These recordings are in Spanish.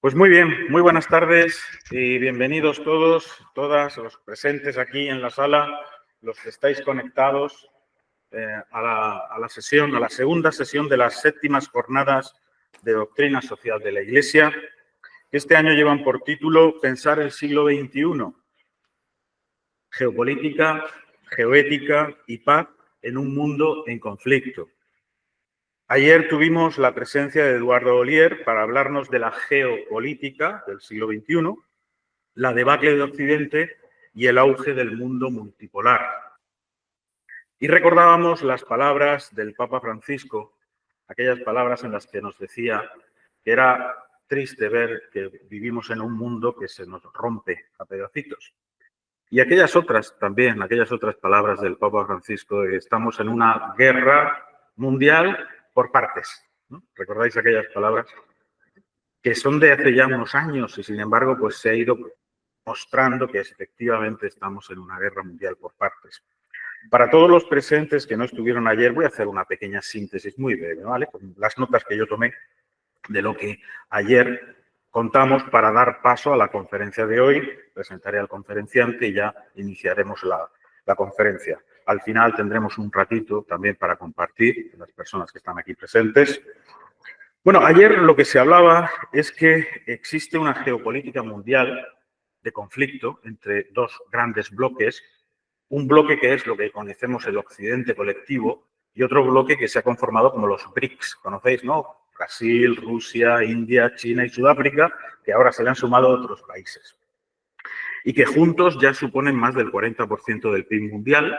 Pues muy bien, muy buenas tardes y bienvenidos todos, todas los presentes aquí en la sala, los que estáis conectados a la sesión, a la segunda sesión de las séptimas jornadas de doctrina social de la Iglesia, que este año llevan por título Pensar el siglo XXI, geopolítica, geoética y paz en un mundo en conflicto. Ayer tuvimos la presencia de Eduardo Olier para hablarnos de la geopolítica del siglo XXI, la debacle de Occidente y el auge del mundo multipolar. Y recordábamos las palabras del Papa Francisco, aquellas palabras en las que nos decía que era triste ver que vivimos en un mundo que se nos rompe a pedacitos. Y aquellas otras también, aquellas otras palabras del Papa Francisco de que estamos en una guerra mundial por partes, ¿no? ¿Recordáis aquellas palabras? Que son de hace ya unos años y, sin embargo, pues se ha ido mostrando que efectivamente estamos en una guerra mundial por partes. Para todos los presentes que no estuvieron ayer, voy a hacer una pequeña síntesis muy breve, ¿vale? Con las notas que yo tomé de lo que ayer contamos para dar paso a la conferencia de hoy. Presentaré al conferenciante y ya iniciaremos la conferencia. Al final tendremos un ratito también para compartir con las personas que están aquí presentes. Bueno, ayer lo que se hablaba es que existe una geopolítica mundial de conflicto entre dos grandes bloques, un bloque que es lo que conocemos el Occidente colectivo y otro bloque que se ha conformado como los BRICS, ¿conocéis, no? Brasil, Rusia, India, China y Sudáfrica, que ahora se le han sumado otros países. Y que juntos ya suponen más del 40% del PIB mundial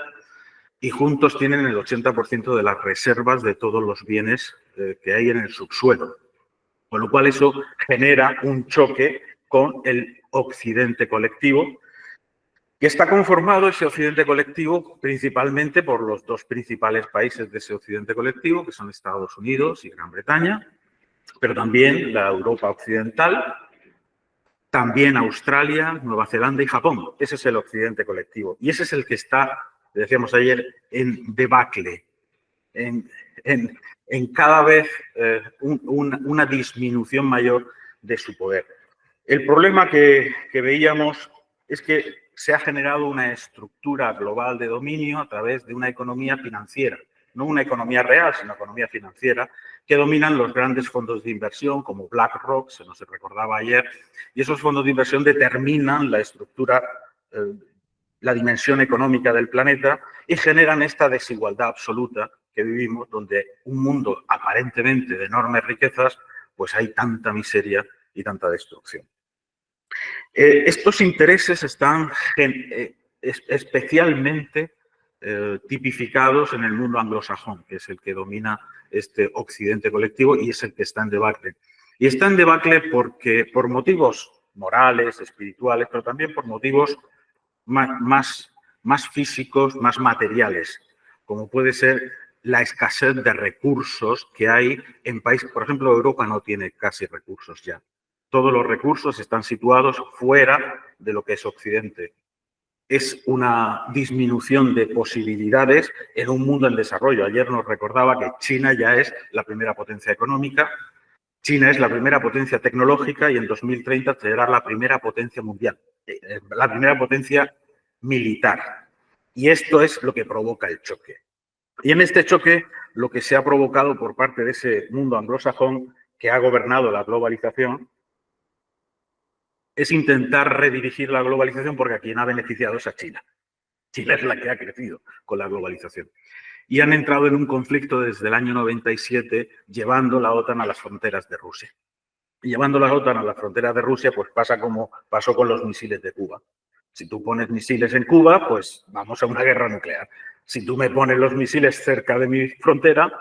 y juntos tienen el 80% de las reservas de todos los bienes que hay en el subsuelo. Con lo cual eso genera un choque con el Occidente colectivo, que está conformado, ese Occidente colectivo, principalmente por los dos principales países de ese Occidente colectivo, que son Estados Unidos y Gran Bretaña, pero también la Europa occidental, también Australia, Nueva Zelanda y Japón. Ese es el Occidente colectivo. Y ese es el que está, decíamos ayer, en debacle, en cada vez una disminución mayor de su poder. El problema que veíamos es que se ha generado una estructura global de dominio a través de una economía financiera, no una economía real, sino economía financiera, que dominan los grandes fondos de inversión como BlackRock, se nos recordaba ayer, y esos fondos de inversión determinan la estructura, la dimensión económica del planeta y generan esta desigualdad absoluta que vivimos, donde un mundo aparentemente de enormes riquezas, pues hay tanta miseria y tanta destrucción. Estos intereses están especialmente tipificados en el mundo anglosajón, que es el que domina este Occidente colectivo y es el que está en debacle. Y está en debacle porque, por motivos morales, espirituales, pero también por motivos más físicos, más materiales, como puede ser la escasez de recursos que hay en países. Por ejemplo, Europa no tiene casi recursos ya. Todos los recursos están situados fuera de lo que es Occidente. Es una disminución de posibilidades en un mundo en desarrollo. Ayer nos recordaba que China ya es la primera potencia económica, China es la primera potencia tecnológica y en 2030 será la primera potencia mundial, la primera potencia militar. Y esto es lo que provoca el choque. Y en este choque, lo que se ha provocado por parte de ese mundo anglosajón que ha gobernado la globalización es intentar redirigir la globalización, porque a quien ha beneficiado es a China. China es la que ha crecido con la globalización. Y han entrado en un conflicto desde el año 97, llevando la OTAN a las fronteras de Rusia. Y llevando la OTAN a las fronteras de Rusia, pues pasa como pasó con los misiles de Cuba. Si tú pones misiles en Cuba, pues vamos a una guerra nuclear. Si tú me pones los misiles cerca de mi frontera,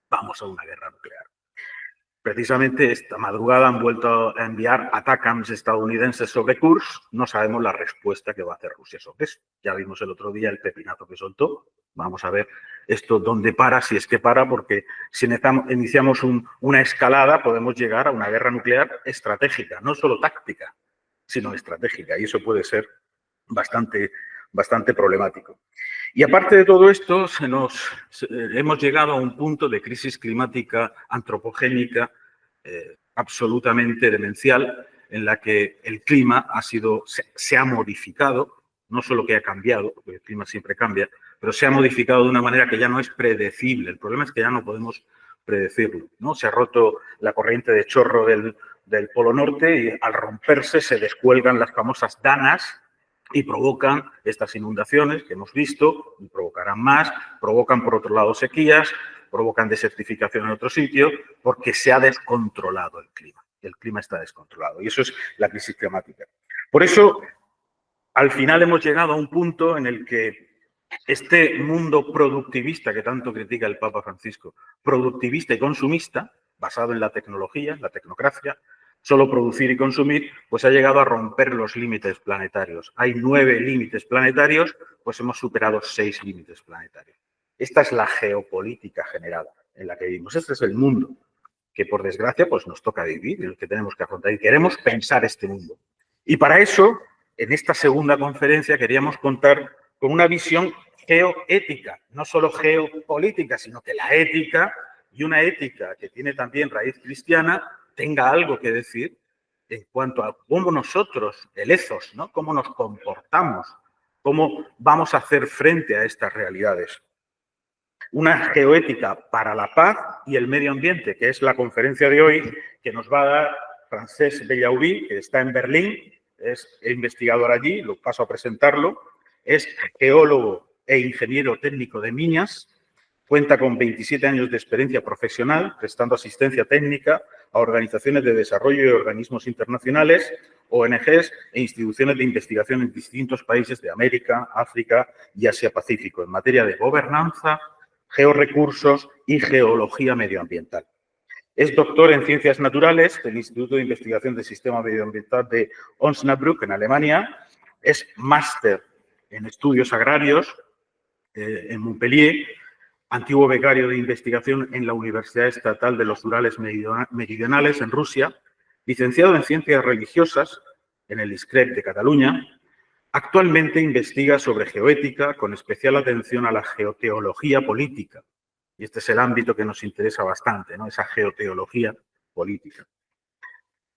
vamos a una guerra nuclear. Precisamente esta madrugada han vuelto a enviar ATACMS estadounidenses sobre Kursk. No sabemos la respuesta que va a hacer Rusia sobre eso. Ya vimos el otro día el pepinazo que soltó. Vamos a ver esto dónde para, si es que para, porque si iniciamos una escalada podemos llegar a una guerra nuclear estratégica, no solo táctica, sino estratégica. Y eso puede ser bastante problemático. Y aparte de todo esto, hemos llegado a un punto de crisis climática antropogénica absolutamente demencial en la que el clima se ha modificado, no solo que ha cambiado, porque el clima siempre cambia, pero se ha modificado de una manera que ya no es predecible. El problema es que ya no podemos predecirlo, ¿no? Se ha roto la corriente de chorro del Polo Norte y al romperse se descuelgan las famosas danas y provocan estas inundaciones que hemos visto, y provocarán más, provocan por otro lado sequías, provocan desertificación en otro sitio, porque se ha descontrolado el clima. El clima está descontrolado y eso es la crisis climática. Por eso, al final hemos llegado a un punto en el que este mundo productivista que tanto critica el Papa Francisco, productivista y consumista, basado en la tecnología, la tecnocracia, solo producir y consumir, pues ha llegado a romper los límites planetarios. Hay 9 límites planetarios, pues hemos superado 6 límites planetarios. Esta es la geopolítica general en la que vivimos. Este es el mundo que, por desgracia, pues nos toca vivir y el que tenemos que afrontar. Y queremos pensar este mundo. Y para eso, en esta segunda conferencia, queríamos contar con una visión geoética, no solo geopolítica, sino que la ética, y una ética que tiene también raíz cristiana, tenga algo que decir en cuanto a cómo nosotros, el ethos, ¿no? Cómo nos comportamos, cómo vamos a hacer frente a estas realidades. Una geoética para la paz y el medio ambiente, que es la conferencia de hoy, que nos va a dar Francesc Bellaubí, que está en Berlín, es investigador allí, lo paso a presentarlo, es geólogo e ingeniero técnico de minas, cuenta con 27 años de experiencia profesional, prestando asistencia técnica a organizaciones de desarrollo y organismos internacionales, ONGs e instituciones de investigación en distintos países de América, África y Asia-Pacífico, en materia de gobernanza, georrecursos y geología medioambiental. Es doctor en Ciencias Naturales del Instituto de Investigación del Sistema Medioambiental de Osnabrück, en Alemania. Es máster en Estudios Agrarios en Montpellier, antiguo becario de investigación en la Universidad Estatal de los Urales Meridionales, en Rusia, licenciado en Ciencias Religiosas en el ISCREP de Cataluña. Actualmente investiga sobre geoética con especial atención a la geoteología política. Y este es el ámbito que nos interesa bastante, ¿no? Esa geoteología política.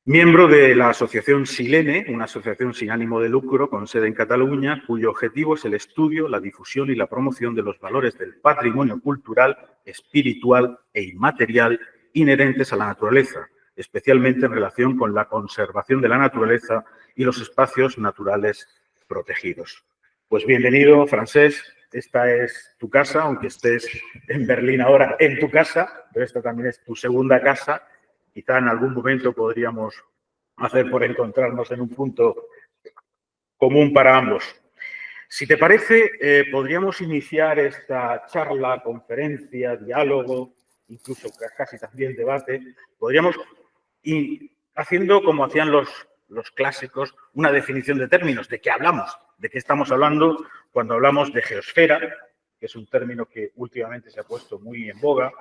Miembro de la Asociación Silene, una asociación sin ánimo de lucro con sede en Cataluña, cuyo objetivo es el estudio, la difusión y la promoción de los valores del patrimonio cultural, espiritual e inmaterial inherentes a la naturaleza, especialmente en relación con la conservación de la naturaleza y los espacios naturales protegidos. Pues bienvenido, Francesc. Esta es tu casa, aunque estés en Berlín ahora en tu casa, pero esta también es tu segunda casa. Quizá en algún momento podríamos hacer por encontrarnos en un punto común para ambos. Si te parece, podríamos iniciar esta charla, conferencia, diálogo, incluso casi también debate. Podríamos ir haciendo como hacían los clásicos, una definición de términos, de qué hablamos, de qué estamos hablando cuando hablamos de geosfera, que es un término que últimamente se ha puesto muy en boga,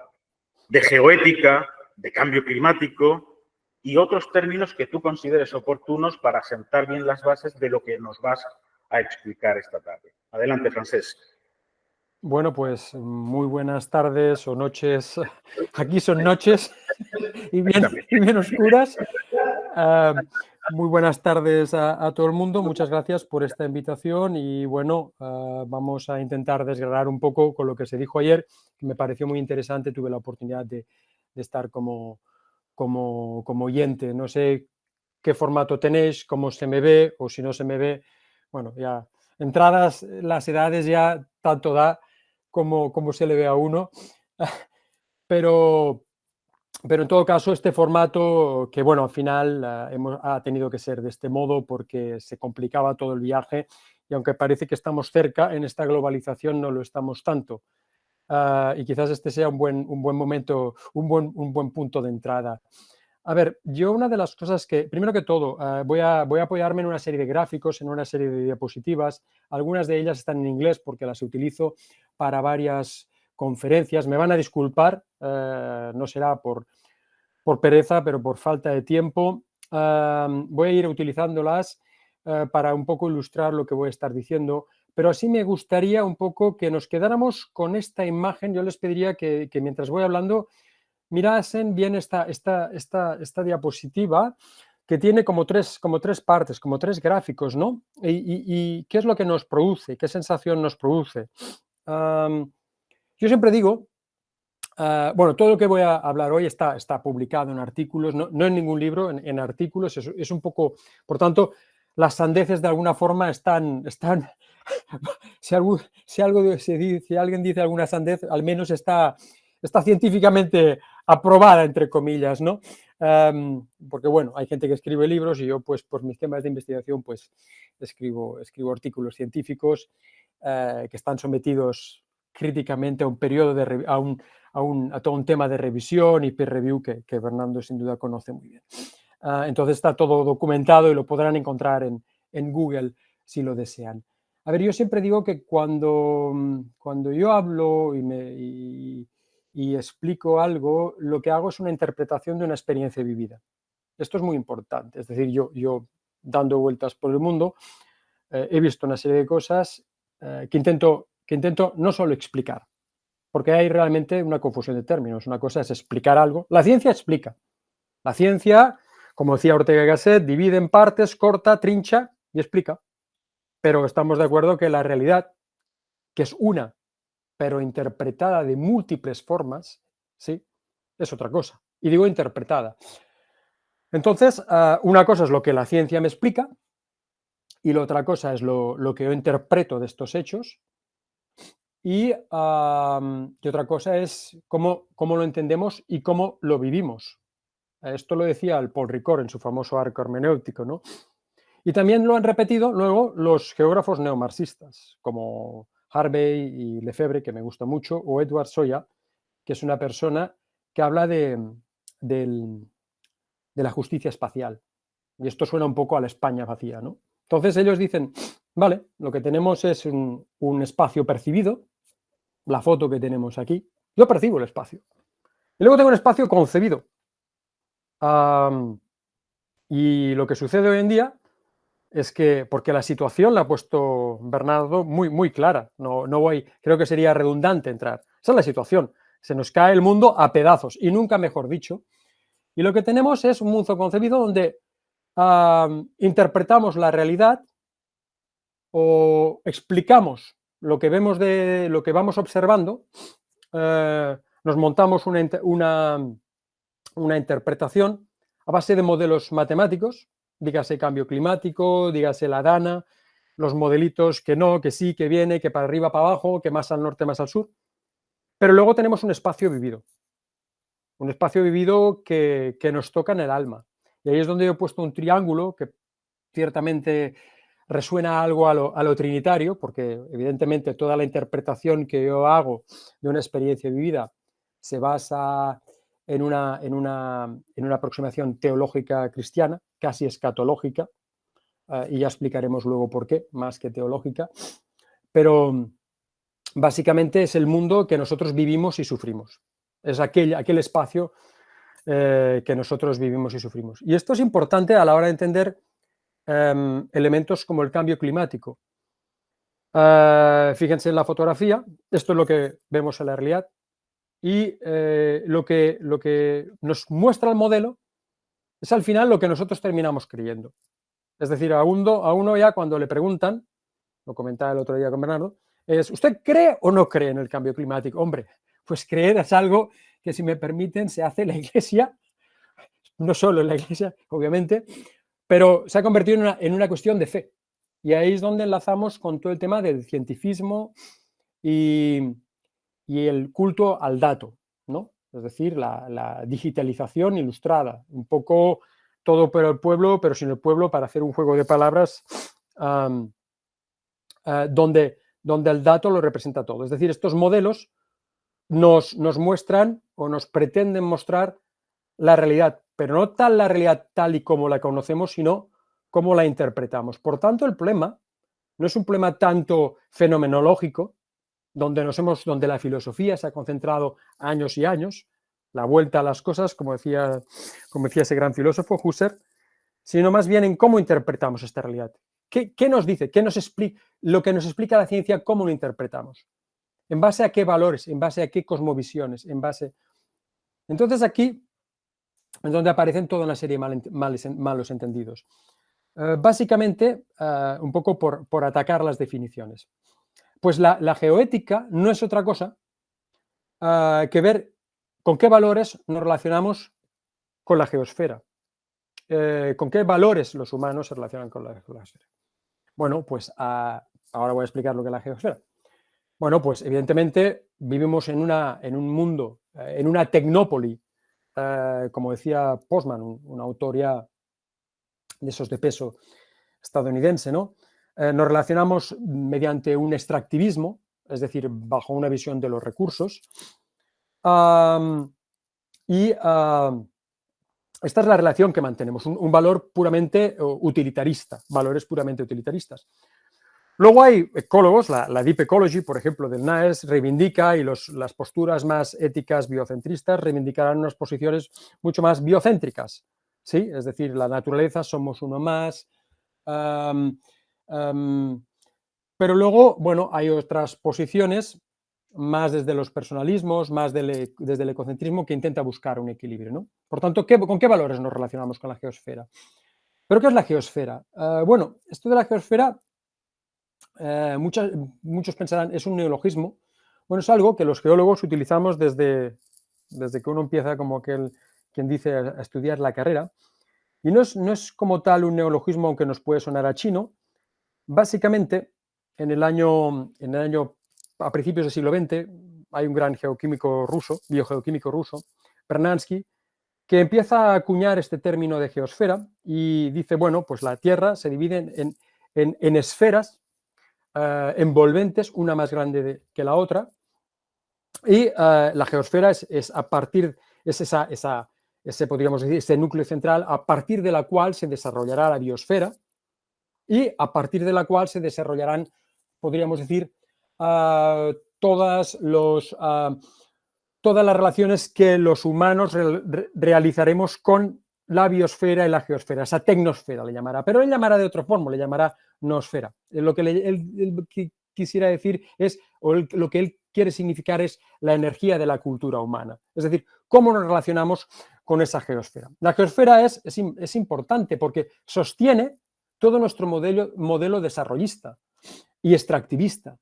de geoética, de cambio climático y otros términos que tú consideres oportunos para sentar bien las bases de lo que nos vas a explicar esta tarde. Adelante, Francesc. Bueno, pues muy buenas tardes o noches. Aquí son noches y bien oscuras. Muy buenas tardes a todo el mundo. Muchas gracias por esta invitación y bueno, vamos a intentar desgranar un poco con lo que se dijo ayer, que me pareció muy interesante. Tuve la oportunidad de estar como oyente. No sé qué formato tenéis, cómo se me ve o si no se me ve. Bueno, ya entradas las edades ya tanto da como se le ve a uno. Pero en todo caso, este formato, que bueno, al final ha tenido que ser de este modo porque se complicaba todo el viaje y aunque parece que estamos cerca, en esta globalización no lo estamos tanto. Y quizás este sea un buen momento, un buen punto de entrada. A ver, yo una de las cosas que, primero que todo, voy a apoyarme en una serie de gráficos, en una serie de diapositivas. Algunas de ellas están en inglés porque las utilizo para varias conferencias. Me van a disculpar, no será por pereza, pero por falta de tiempo. Voy a ir utilizándolas para un poco ilustrar lo que voy a estar diciendo, pero así me gustaría un poco que nos quedáramos con esta imagen. Yo les pediría que mientras voy hablando mirasen bien esta diapositiva que tiene como tres partes, como tres gráficos, ¿no? Y qué es lo que nos produce, qué sensación nos produce. Yo siempre digo, bueno, todo lo que voy a hablar hoy está publicado en artículos, no en ningún libro, en artículos, es un poco, por tanto, las sandeces de alguna forma están si alguien dice alguna sandez, al menos está científicamente aprobada, entre comillas, ¿no? Porque, bueno, hay gente que escribe libros y yo, pues, por mis temas de investigación, pues, escribo artículos científicos que están sometidos críticamente a un periodo de a todo un tema de revisión y peer review que Fernando sin duda conoce muy bien. Entonces está todo documentado y lo podrán encontrar en Google si lo desean. A ver, yo siempre digo que cuando yo hablo y explico algo, lo que hago es una interpretación de una experiencia vivida. Esto es muy importante. Es decir, yo dando vueltas por el mundo, he visto una serie de cosas que intento no solo explicar, porque hay realmente una confusión de términos. Una cosa es explicar algo. La ciencia explica. La ciencia, como decía Ortega y Gasset, divide en partes, corta, trincha y explica. Pero estamos de acuerdo que la realidad, que es una, pero interpretada de múltiples formas, ¿sí?, es otra cosa. Y digo interpretada. Entonces, una cosa es lo que la ciencia me explica y la otra cosa es lo que yo interpreto de estos hechos y otra cosa es cómo lo entendemos y cómo lo vivimos. Esto lo decía el Paul Ricoeur en su famoso arco hermenéutico, ¿no? Y también lo han repetido luego los geógrafos neomarxistas, como Harvey y Lefebvre, que me gusta mucho, o Edward Soya, que es una persona que habla de la justicia espacial. Y esto suena un poco a la España vacía, ¿no? Entonces ellos dicen, vale, lo que tenemos es un espacio percibido, la foto que tenemos aquí, yo percibo el espacio. Y luego tengo un espacio concebido. Y lo que sucede hoy en día es que, porque la situación la ha puesto Bernardo muy, muy clara, no voy, creo que sería redundante entrar. Esa es la situación, se nos cae el mundo a pedazos, y nunca mejor dicho. Y lo que tenemos es un mundo concebido donde interpretamos la realidad o explicamos lo que vemos de lo que vamos observando, nos montamos una interpretación a base de modelos matemáticos, dígase cambio climático, dígase la DANA, los modelitos que no, que sí, que viene, que para arriba, para abajo, que más al norte, más al sur. Pero luego tenemos un espacio vivido que nos toca en el alma. Y ahí es donde yo he puesto un triángulo que ciertamente resuena algo a lo trinitario, porque evidentemente toda la interpretación que yo hago de una experiencia vivida se basa en una aproximación teológica cristiana, casi escatológica, y ya explicaremos luego por qué, más que teológica, pero básicamente es el mundo que nosotros vivimos y sufrimos, es aquel espacio que nosotros vivimos y sufrimos. Y esto es importante a la hora de entender elementos como el cambio climático. Fíjense en la fotografía, esto es lo que vemos en la realidad, y lo que nos muestra el modelo es al final lo que nosotros terminamos creyendo. Es decir, a uno ya cuando le preguntan, lo comentaba el otro día con Bernardo, es, ¿usted cree o no cree en el cambio climático? Hombre, pues creer es algo que, si me permiten, se hace en la Iglesia, no solo en la Iglesia, obviamente, pero se ha convertido en una cuestión de fe. Y ahí es donde enlazamos con todo el tema del cientificismo y el culto al dato, ¿no? Es decir, la digitalización ilustrada, un poco todo por el pueblo, pero sin el pueblo, para hacer un juego de palabras donde el dato lo representa todo. Es decir, estos modelos nos muestran o nos pretenden mostrar la realidad, pero no tal la realidad tal y como la conocemos, sino cómo la interpretamos. Por tanto, el problema no es un problema tanto fenomenológico, donde la filosofía se ha concentrado años y años, la vuelta a las cosas, como decía ese gran filósofo Husserl, sino más bien en cómo interpretamos esta realidad. ¿Qué nos dice? ¿Qué nos explica? Lo que nos explica la ciencia, ¿cómo lo interpretamos? ¿En base a qué valores? ¿En base a qué cosmovisiones? ¿En base Entonces aquí es donde aparecen toda una serie de malos entendidos. Básicamente, un poco por atacar las definiciones. Pues la geoética no es otra cosa que ver con qué valores nos relacionamos con la geosfera. ¿Con qué valores los humanos se relacionan con la geosfera? Bueno, pues ahora voy a explicar lo que es la geosfera. Bueno, pues evidentemente vivimos en un mundo, en una tecnópoli, como decía Postman, un autor ya de esos de peso estadounidense, ¿no? Nos relacionamos mediante un extractivismo, es decir, bajo una visión de los recursos, y esta es la relación que mantenemos, un valor puramente utilitarista, valores puramente utilitaristas. Luego hay ecólogos, la Deep Ecology, por ejemplo, del NAES, reivindica, y las posturas más éticas biocentristas reivindicarán unas posiciones mucho más biocéntricas, ¿sí? Es decir, la naturaleza, somos uno más. Pero luego, bueno, hay otras posiciones más desde los personalismos, más desde el ecocentrismo, que intenta buscar un equilibrio, ¿no? Por tanto, ¿con qué valores nos relacionamos con la geosfera? ¿Pero qué es la geosfera? Bueno, esto de la geosfera, muchos pensarán, es un neologismo. Bueno, es algo que los geólogos utilizamos desde que uno empieza, como quien dice, a estudiar la carrera. Y no es como tal un neologismo, aunque nos puede sonar a chino. Básicamente, a principios del siglo XX, hay un gran biogeoquímico ruso, Bernansky, que empieza a acuñar este término de geosfera y dice, bueno, pues la Tierra se divide en esferas envolventes, una más grande que la otra, y la geosfera es a partir, es ese, podríamos decir, ese núcleo central a partir de la cual se desarrollará la biosfera y a partir de la cual se desarrollarán, podríamos decir, todas las relaciones que los humanos realizaremos con la biosfera y la geosfera, esa tecnosfera le llamará, pero él llamará de otra forma, le llamará noosfera. Lo que él quisiera decir es, o lo que él quiere significar es la energía de la cultura humana, es decir, cómo nos relacionamos con esa geosfera. La geosfera es importante porque sostiene todo nuestro modelo desarrollista y extractivista,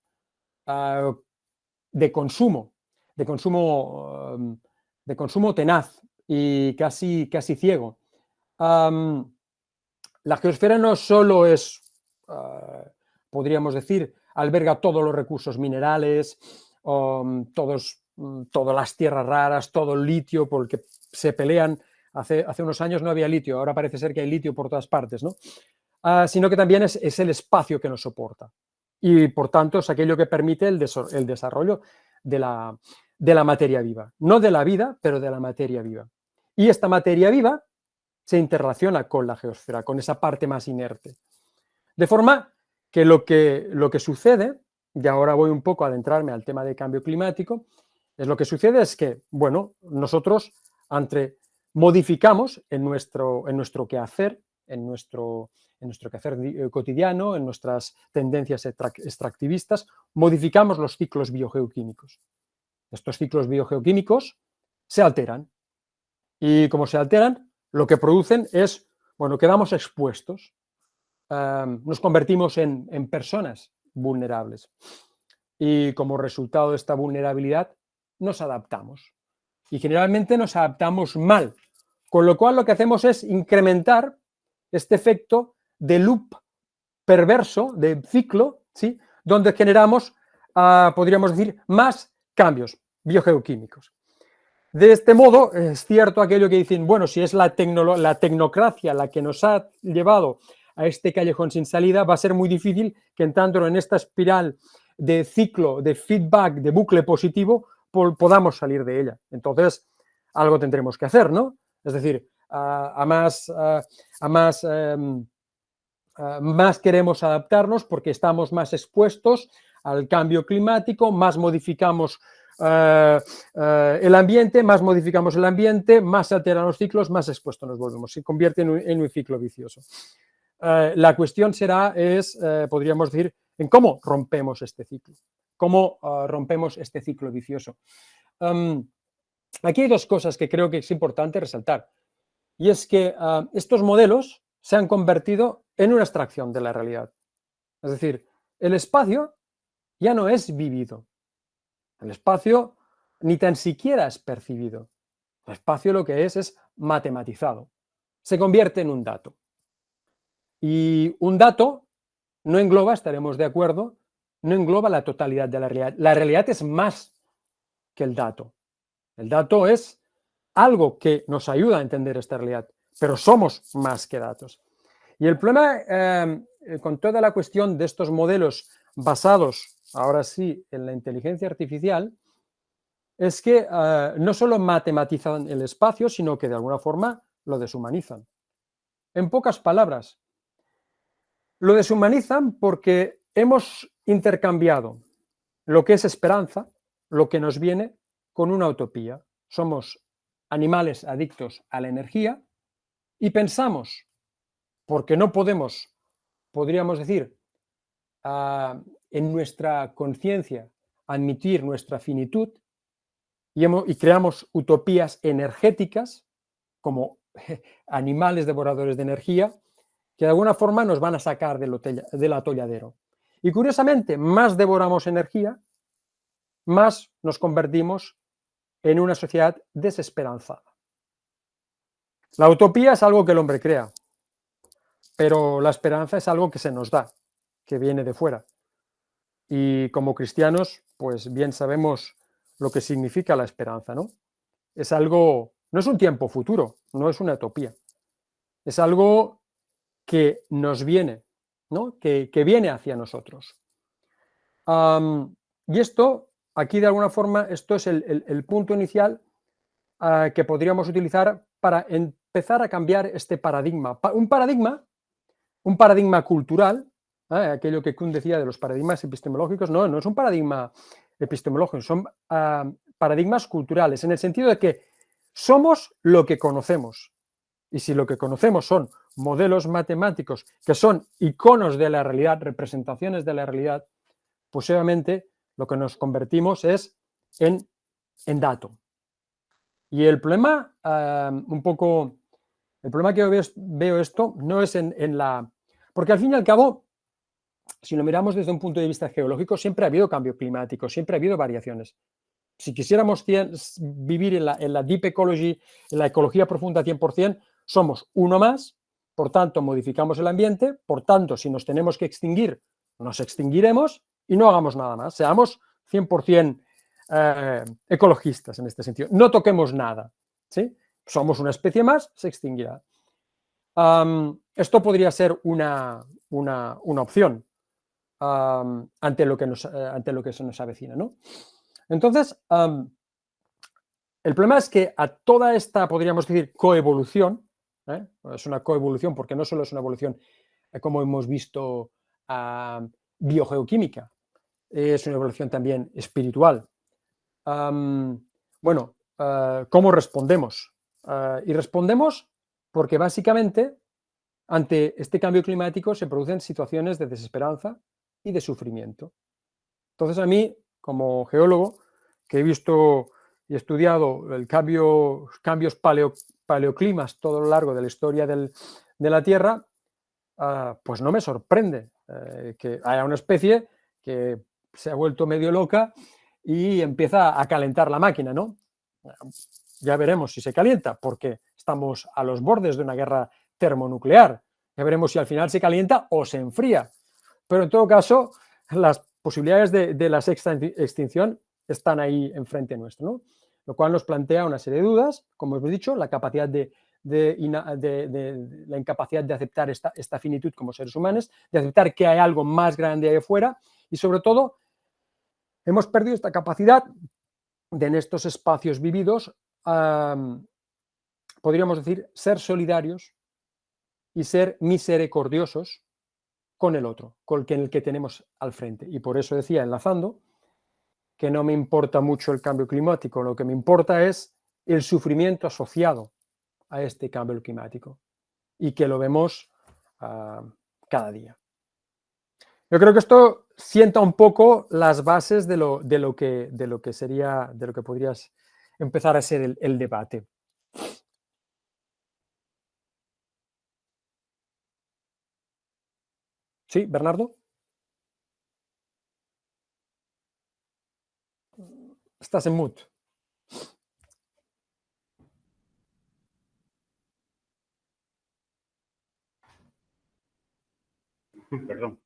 de consumo tenaz y casi ciego. La geosfera no solo podríamos decir, alberga todos los recursos minerales, todas las tierras raras, todo el litio, porque se pelean. Hace unos años no había litio, ahora parece ser que hay litio por todas partes, ¿no? Sino que también es el espacio que nos soporta. Y por tanto es aquello que permite el desarrollo de la materia viva. No de la vida, pero de la materia viva. Y esta materia viva se interrelaciona con la geosfera, con esa parte más inerte. De forma que lo que sucede, y ahora voy un poco a adentrarme al tema del cambio climático, lo que sucede es que, bueno, nosotros modificamos en nuestro quehacer, en nuestro quehacer cotidiano, en nuestras tendencias extractivistas, modificamos los ciclos biogeoquímicos. Estos ciclos biogeoquímicos se alteran y como se alteran, lo que producen es, bueno, quedamos expuestos, nos convertimos en personas vulnerables y como resultado de esta vulnerabilidad nos adaptamos y generalmente nos adaptamos mal, con lo cual lo que hacemos es incrementar este efecto de loop perverso, de ciclo, ¿sí? Donde generamos, podríamos decir, más cambios biogeoquímicos. De este modo, es cierto aquello que dicen, bueno, si es la tecnocracia la que nos ha llevado a este callejón sin salida, va a ser muy difícil que entrando en esta espiral de ciclo, de feedback, de bucle positivo, podamos salir de ella. Entonces, algo tendremos que hacer, ¿no? Es decir, más queremos adaptarnos porque estamos más expuestos al cambio climático, más modificamos el ambiente, más se alteran los ciclos, más expuestos nos volvemos. Se convierte en un ciclo vicioso. La cuestión podríamos decir, en cómo rompemos este ciclo. ¿Cómo rompemos este ciclo vicioso? Aquí hay dos cosas que creo que es importante resaltar. Y es que estos modelos se han convertido en una abstracción de la realidad. Es decir, el espacio ya no es vivido. El espacio ni tan siquiera es percibido. El espacio lo que es matematizado. Se convierte en un dato. Y un dato no engloba, estaremos de acuerdo, no engloba la totalidad de la realidad. La realidad es más que el dato. El dato es algo que nos ayuda a entender esta realidad, pero somos más que datos. Y el problema con toda la cuestión de estos modelos basados, ahora sí, en la inteligencia artificial, es que no solo matematizan el espacio, sino que de alguna forma lo deshumanizan. En pocas palabras, lo deshumanizan porque hemos intercambiado lo que es esperanza, lo que nos viene, con una utopía. Somos animales adictos a la energía y pensamos, porque no podemos, podríamos decir, en nuestra conciencia admitir nuestra finitud y creamos utopías energéticas como animales devoradores de energía que de alguna forma nos van a sacar del atolladero. Y curiosamente, más devoramos energía, más nos convertimos en una sociedad desesperanzada. La utopía es algo que el hombre crea, pero la esperanza es algo que se nos da, que viene de fuera. Y como cristianos, pues bien sabemos lo que significa la esperanza, ¿no? Es algo, no es un tiempo futuro, no es una utopía, es algo que nos viene, ¿no? Que viene hacia nosotros. Y esto, aquí de alguna forma, esto es el punto inicial que podríamos utilizar para empezar a cambiar este paradigma. Un paradigma cultural, aquello que Kuhn decía de los paradigmas epistemológicos, no es un paradigma epistemológico, son paradigmas culturales, en el sentido de que somos lo que conocemos. Y si lo que conocemos son modelos matemáticos que son iconos de la realidad, representaciones de la realidad, pues obviamente lo que nos convertimos es en dato. Y el problema, el problema que veo esto no es en la... Porque al fin y al cabo, si lo miramos desde un punto de vista geológico, siempre ha habido cambio climático, siempre ha habido variaciones. Si quisiéramos vivir en la deep ecology, en la ecología profunda 100%, somos uno más, por tanto modificamos el ambiente, por tanto si nos tenemos que extinguir, nos extinguiremos y no hagamos nada más, seamos 100% ecologistas en este sentido, no toquemos nada, ¿sí? Somos una especie más, se extinguirá. Esto podría ser una opción ante lo que se nos avecina, ¿no? Entonces, el problema es que a toda esta, podríamos decir, coevolución, es una coevolución porque no solo es una evolución, como hemos visto, biogeoquímica, es una evolución también espiritual. Bueno, ¿cómo respondemos? Y respondemos porque básicamente ante este cambio climático se producen situaciones de desesperanza y de sufrimiento. Entonces a mí, como geólogo, que he visto y estudiado cambios paleoclimas todo lo largo de la historia de la Tierra, pues no me sorprende que haya una especie que se ha vuelto medio loca y empieza a calentar la máquina, ¿no? Ya veremos si se calienta, porque estamos a los bordes de una guerra termonuclear. Ya veremos si al final se calienta o se enfría. Pero en todo caso, las posibilidades de la sexta extinción están ahí enfrente nuestro, ¿no? Lo cual nos plantea una serie de dudas, como hemos dicho, la capacidad la incapacidad de aceptar esta finitud como seres humanos, de aceptar que hay algo más grande ahí afuera y sobre todo hemos perdido esta capacidad de en estos espacios vividos, podríamos decir, ser solidarios y ser misericordiosos con el otro, con el que tenemos al frente. Y por eso decía, enlazando, que no me importa mucho el cambio climático, lo que me importa es el sufrimiento asociado a este cambio climático y que lo vemos cada día. Yo creo que esto sienta un poco las bases de lo que podría empezar a ser el debate. ¿Sí, Bernardo? Estás en mute. Perdón,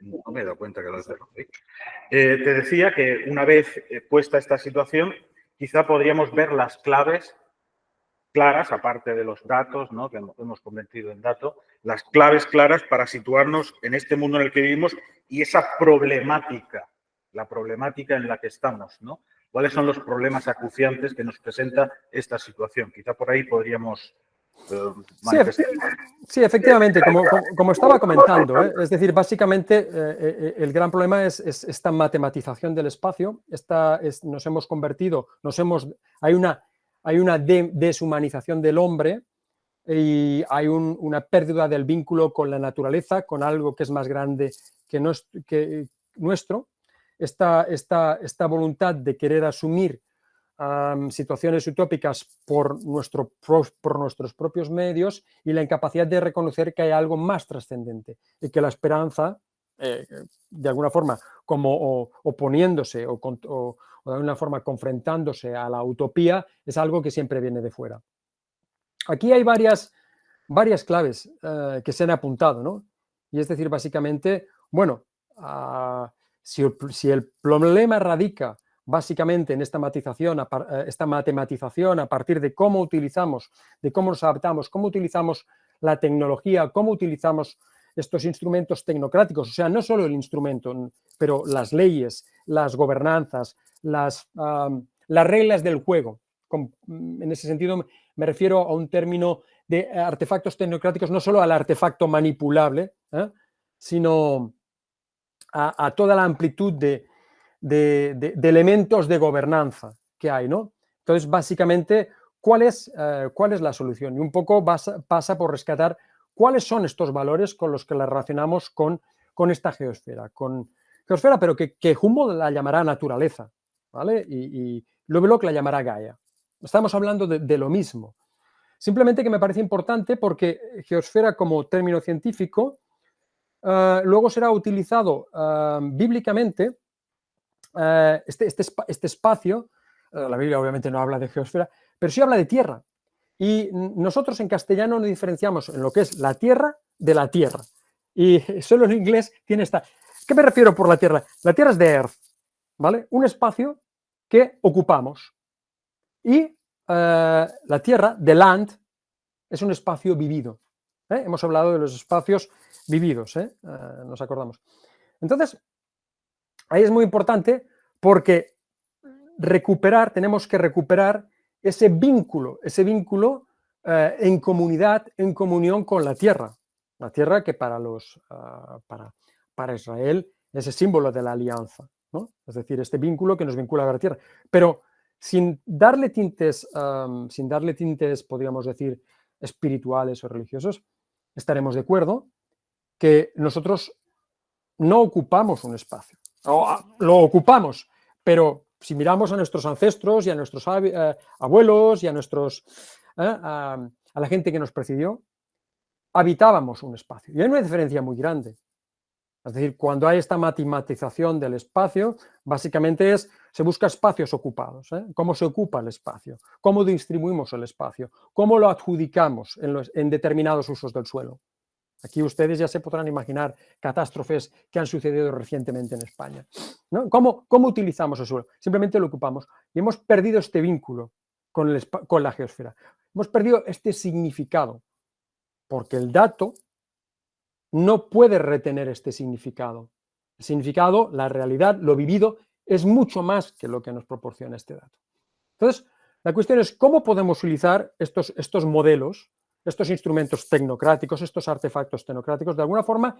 no me he dado cuenta que lo he cerrado. Te decía que una vez puesta esta situación, quizá podríamos ver las claves claras, aparte de los datos, ¿no?, que hemos convertido en datos, las claves claras para situarnos en este mundo en el que vivimos y esa problemática, la problemática en la que estamos, ¿no? ¿Cuáles son los problemas acuciantes que nos presenta esta situación? Quizá por ahí podríamos manifestar. Sí, efectivamente, como estaba comentando, es decir, básicamente el gran problema es esta matematización del espacio. Nos hemos convertido, hay una deshumanización del hombre y hay una pérdida del vínculo con la naturaleza, con algo que es más grande que nuestro. Esta voluntad de querer asumir situaciones utópicas por nuestros propios medios y la incapacidad de reconocer que hay algo más trascendente y que la esperanza, de alguna forma, como oponiéndose o de alguna forma confrontándose a la utopía, es algo que siempre viene de fuera. Aquí hay varias claves que se han apuntado, ¿no? Y es decir, básicamente, bueno, si el problema radica básicamente en esta matematización a partir de cómo utilizamos, de cómo nos adaptamos, cómo utilizamos la tecnología, cómo utilizamos estos instrumentos tecnocráticos, o sea, no solo el instrumento, pero las leyes, las gobernanzas, las reglas del juego. En ese sentido, me refiero a un término de artefactos tecnocráticos, no solo al artefacto manipulable, sino a toda la amplitud de elementos de gobernanza que hay, ¿no? Entonces, básicamente, ¿cuál es la solución? Y un poco pasa por rescatar cuáles son estos valores con los que la relacionamos con esta geosfera. Pero que Humboldt la llamará naturaleza, ¿vale? Y Lovelock la llamará Gaia. Estamos hablando de lo mismo. Simplemente que me parece importante porque geosfera como término científico luego será utilizado bíblicamente. Este espacio, la Biblia obviamente no habla de geosfera, pero sí habla de tierra. Y nosotros en castellano nos diferenciamos en lo que es la tierra de la tierra. Y solo en inglés tiene esta. ¿Qué me refiero por la tierra? La tierra es de earth, ¿vale? Un espacio que ocupamos. Y la tierra, de land, es un espacio vivido. Hemos hablado de los espacios vividos, nos acordamos. Entonces, ahí es muy importante porque tenemos que recuperar ese vínculo en comunidad, en comunión con la tierra que para Israel es el símbolo de la alianza, ¿no? Es decir, este vínculo que nos vincula a la tierra, pero sin darle tintes, podríamos decir, espirituales o religiosos, estaremos de acuerdo que nosotros no ocupamos un espacio. Lo ocupamos, pero si miramos a nuestros ancestros y a nuestros abuelos y a la gente que nos precedió, habitábamos un espacio. Y hay una diferencia muy grande. Es decir, cuando hay esta matematización del espacio, básicamente se busca espacios ocupados. ¿Cómo se ocupa el espacio? ¿Cómo distribuimos el espacio? ¿Cómo lo adjudicamos en determinados usos del suelo? Aquí ustedes ya se podrán imaginar catástrofes que han sucedido recientemente en España, ¿no? ¿Cómo utilizamos el suelo? Simplemente lo ocupamos y hemos perdido este vínculo con la geosfera. Hemos perdido este significado, porque el dato no puede retener este significado. El significado, la realidad, lo vivido, es mucho más que lo que nos proporciona este dato. Entonces, la cuestión es cómo podemos utilizar estos modelos, estos instrumentos tecnocráticos, estos artefactos tecnocráticos, de alguna forma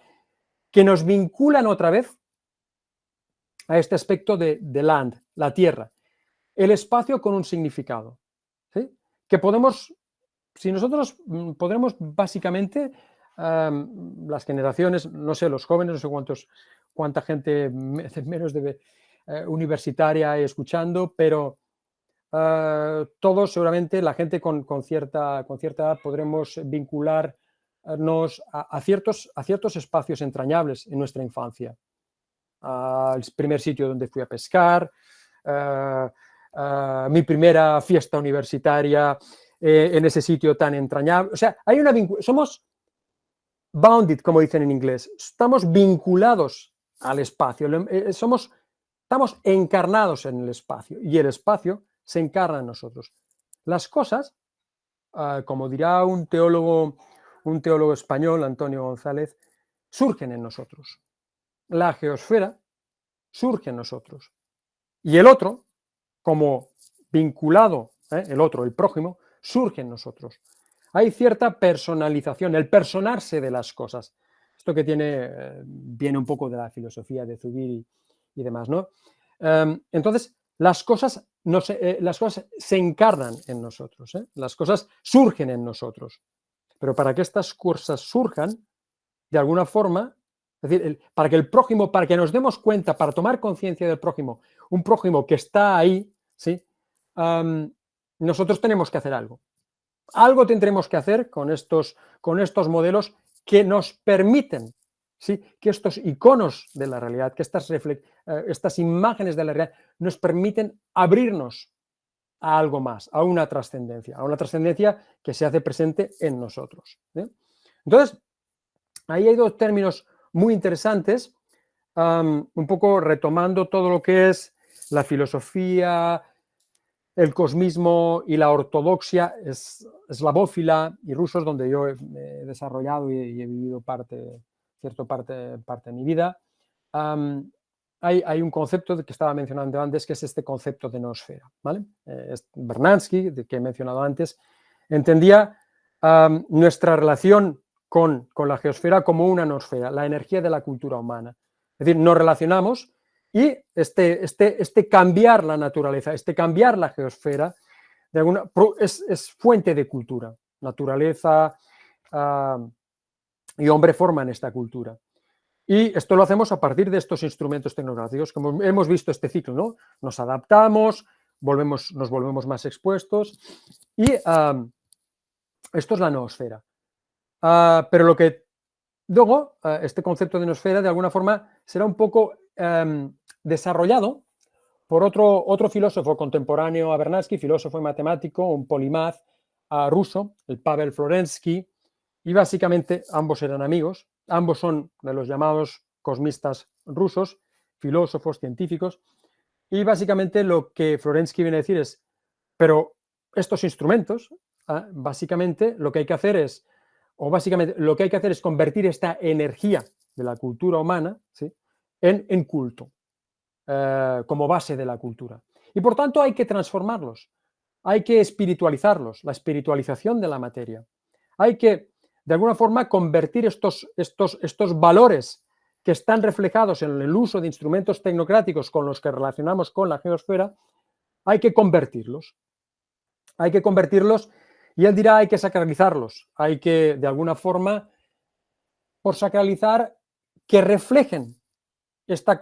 que nos vinculan otra vez a este aspecto de land, la tierra, el espacio con un significado. ¿Sí? Que si nosotros podremos básicamente, las generaciones, no sé, los jóvenes, no sé cuánta gente menos universitaria hay escuchando, pero todos seguramente, la gente con cierta edad, podremos vincularnos a ciertos espacios entrañables en nuestra infancia. El primer sitio donde fui a pescar, mi primera fiesta universitaria en ese sitio tan entrañable. O sea, hay una somos bounded, como dicen en inglés. Estamos vinculados al espacio. Estamos encarnados en el espacio y el espacio se encarna en nosotros. Las cosas, como dirá un teólogo español, Antonio González, surgen en nosotros. La geosfera surge en nosotros. Y el otro, como vinculado, el otro, el prójimo, surge en nosotros. Hay cierta personalización, el personarse de las cosas. Esto que viene un poco de la filosofía de Zubiri y demás, ¿no? Entonces, las cosas se encarnan en nosotros, las cosas surgen en nosotros. Pero para que estas cosas surjan, de alguna forma, es decir, para que el prójimo, para que nos demos cuenta, para tomar conciencia del prójimo, un prójimo que está ahí, ¿sí? Nosotros tenemos que hacer algo. Algo tendremos que hacer con estos modelos que nos permiten, ¿sí?, que estos iconos de la realidad, que estas imágenes de la realidad nos permiten abrirnos a algo más, a una trascendencia que se hace presente en nosotros. Entonces, ahí hay dos términos muy interesantes, un poco retomando todo lo que es la filosofía, el cosmismo y la ortodoxia eslavófila y rusos, donde yo he desarrollado y he vivido parte de mi vida. Hay un concepto que estaba mencionando antes, que es este concepto de noosfera, ¿vale? Bernansky, que he mencionado antes, entendía nuestra relación con la geosfera como una noosfera, la energía de la cultura humana. Es decir, nos relacionamos y este cambiar la naturaleza, cambiar la geosfera, es fuente de cultura. Naturaleza y hombre forman esta cultura. Y esto lo hacemos a partir de estos instrumentos tecnológicos. Como hemos visto este ciclo, ¿no? Nos adaptamos, nos volvemos más expuestos y esto es la noosfera. Pero lo que luego, este concepto de noosfera, de alguna forma, será un poco desarrollado por otro filósofo contemporáneo a Bernansky, filósofo y matemático, un polimath ruso, el Pavel Florensky, y básicamente ambos eran amigos, ambos son de los llamados cosmistas rusos, filósofos, científicos, y básicamente lo que Florensky viene a decir es, pero estos instrumentos, básicamente lo que hay que hacer es convertir esta energía de la cultura humana, ¿sí?, en culto, como base de la cultura. Y por tanto hay que transformarlos, hay que espiritualizarlos, la espiritualización de la materia. Hay que, de alguna forma, convertir estos valores que están reflejados en el uso de instrumentos tecnocráticos con los que relacionamos con la geosfera, hay que convertirlos. Hay que convertirlos, y él dirá, hay que sacralizarlos, hay que, de alguna forma, por sacralizar, que reflejen esta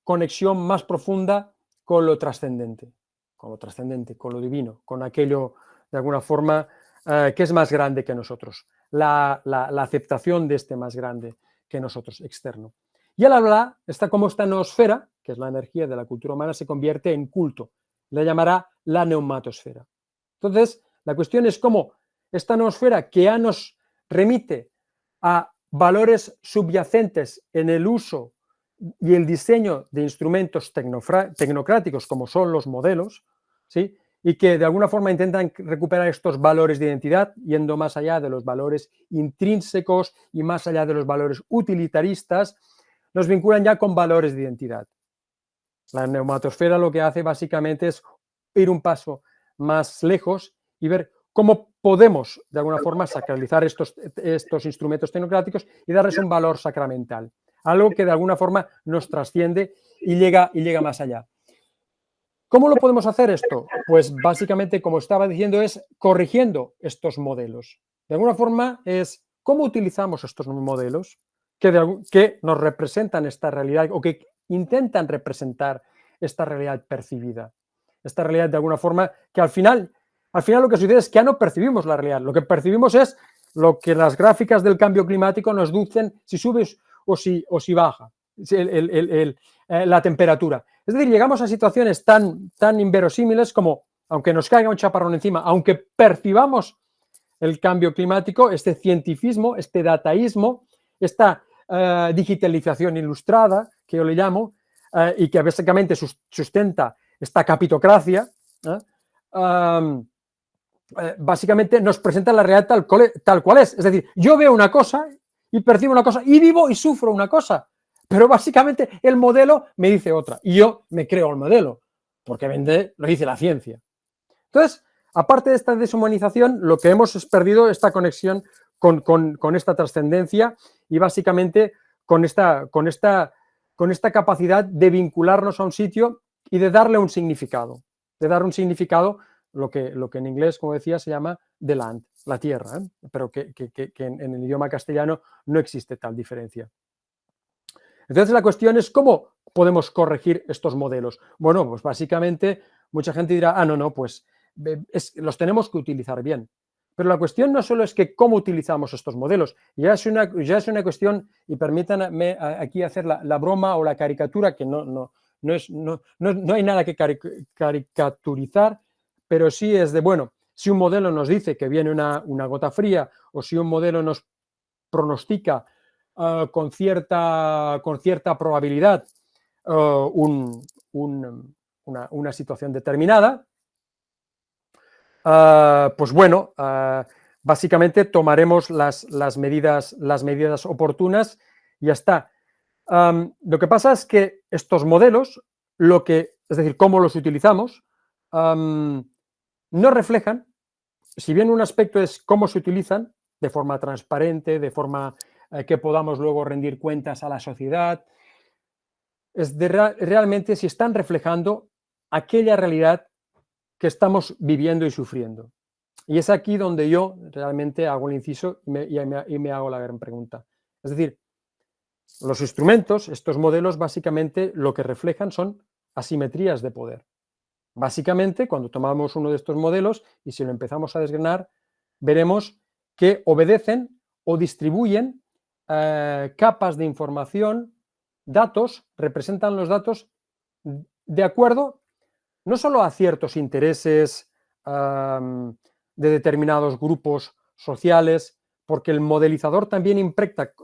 conexión más profunda con lo trascendente, con lo divino, con aquello, de alguna forma, que es más grande que nosotros, la aceptación de este más grande que nosotros, externo. Y él habla, como esta noosfera, que es la energía de la cultura humana, se convierte en culto, le llamará la neumatosfera. Entonces, la cuestión es cómo esta noosfera, que ya nos remite a valores subyacentes en el uso y el diseño de instrumentos tecnocráticos, como son los modelos, ¿sí?, y que de alguna forma intentan recuperar estos valores de identidad, yendo más allá de los valores intrínsecos y más allá de los valores utilitaristas, nos vinculan ya con valores de identidad. La neumatosfera lo que hace básicamente es ir un paso más lejos y ver cómo podemos, de alguna forma, sacralizar estos instrumentos tecnocráticos y darles un valor sacramental, algo que de alguna forma nos trasciende y llega más allá. ¿Cómo lo podemos hacer esto? Pues básicamente, como estaba diciendo, es corrigiendo estos modelos. De alguna forma es cómo utilizamos estos modelos que nos representan esta realidad o que intentan representar esta realidad percibida. esta realidad de alguna forma, que al final lo que sucede es que ya no percibimos la realidad, lo que percibimos es lo que las gráficas del cambio climático nos dicen si sube o si baja la temperatura. Es decir, llegamos a situaciones tan inverosímiles como, aunque nos caiga un chaparrón encima, aunque percibamos el cambio climático, este cientifismo, este dataísmo, esta digitalización ilustrada, que yo le llamo, y que básicamente sustenta esta capitocracia, básicamente nos presenta la realidad tal cual es. Es decir, yo veo una cosa y percibo una cosa y vivo y sufro una cosa, pero básicamente el modelo me dice otra y yo me creo el modelo, porque lo dice la ciencia. Entonces, aparte de esta deshumanización, lo que hemos es perdido esta conexión con esta trascendencia y básicamente con esta capacidad de vincularnos a un sitio y de darle un significado, lo que en inglés, como decía, se llama the land, la tierra, pero que en el idioma castellano no existe tal diferencia. Entonces la cuestión es cómo podemos corregir estos modelos. Bueno, pues básicamente mucha gente dirá, no, pues los tenemos que utilizar bien. Pero la cuestión no solo es que cómo utilizamos estos modelos, ya es una cuestión, y permítanme aquí hacer la broma o la caricatura, que no hay nada que caricaturizar, pero sí es de, bueno, si un modelo nos dice que viene una gota fría, o si un modelo nos pronostica con cierta probabilidad una situación determinada, pues bueno, básicamente tomaremos las medidas oportunas y ya está. Lo que pasa es que estos modelos, es decir, cómo los utilizamos, no reflejan, si bien un aspecto es cómo se utilizan de forma transparente, de forma que podamos luego rendir cuentas a la sociedad, es realmente si están reflejando aquella realidad que estamos viviendo y sufriendo. Y es aquí donde yo realmente hago el inciso y me hago la gran pregunta. Es decir, los instrumentos, estos modelos, básicamente lo que reflejan son asimetrías de poder. Básicamente, cuando tomamos uno de estos modelos y si lo empezamos a desgranar, veremos que obedecen o distribuyen capas de información, datos, representan los datos de acuerdo no solo a ciertos intereses de determinados grupos sociales, porque el modelizador también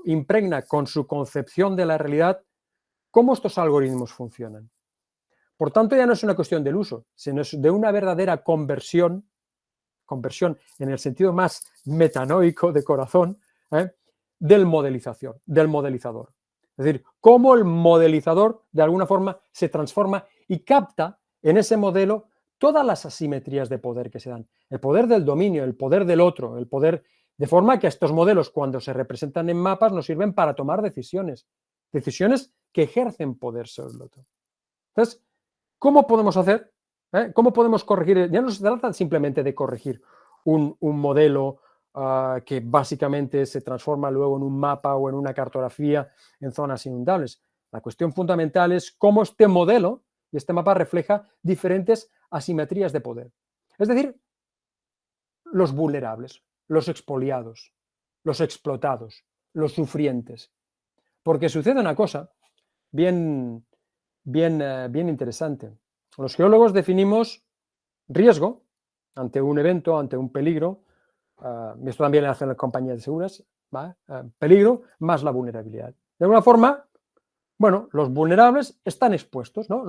impregna con su concepción de la realidad cómo estos algoritmos funcionan. Por tanto, ya no es una cuestión del uso, sino es de una verdadera conversión en el sentido más metanoico de corazón, del modelizador. Es decir, cómo el modelizador de alguna forma se transforma y capta en ese modelo todas las asimetrías de poder que se dan. El poder del dominio, el poder del otro, el poder, de forma que estos modelos, cuando se representan en mapas, nos sirven para tomar decisiones que ejercen poder sobre el otro. Entonces, ¿cómo podemos hacer? ¿Cómo podemos corregir? Ya no se trata simplemente de corregir un modelo que básicamente se transforma luego en un mapa o en una cartografía en zonas inundables. La cuestión fundamental es cómo este modelo y este mapa refleja diferentes asimetrías de poder. Es decir, los vulnerables, los expoliados, los explotados, los sufrientes. Porque sucede una cosa bien interesante. Los geólogos definimos riesgo ante un evento, ante un peligro, esto también lo hacen las compañías de seguros, peligro más la vulnerabilidad. De alguna forma, bueno, los vulnerables están expuestos, ¿no?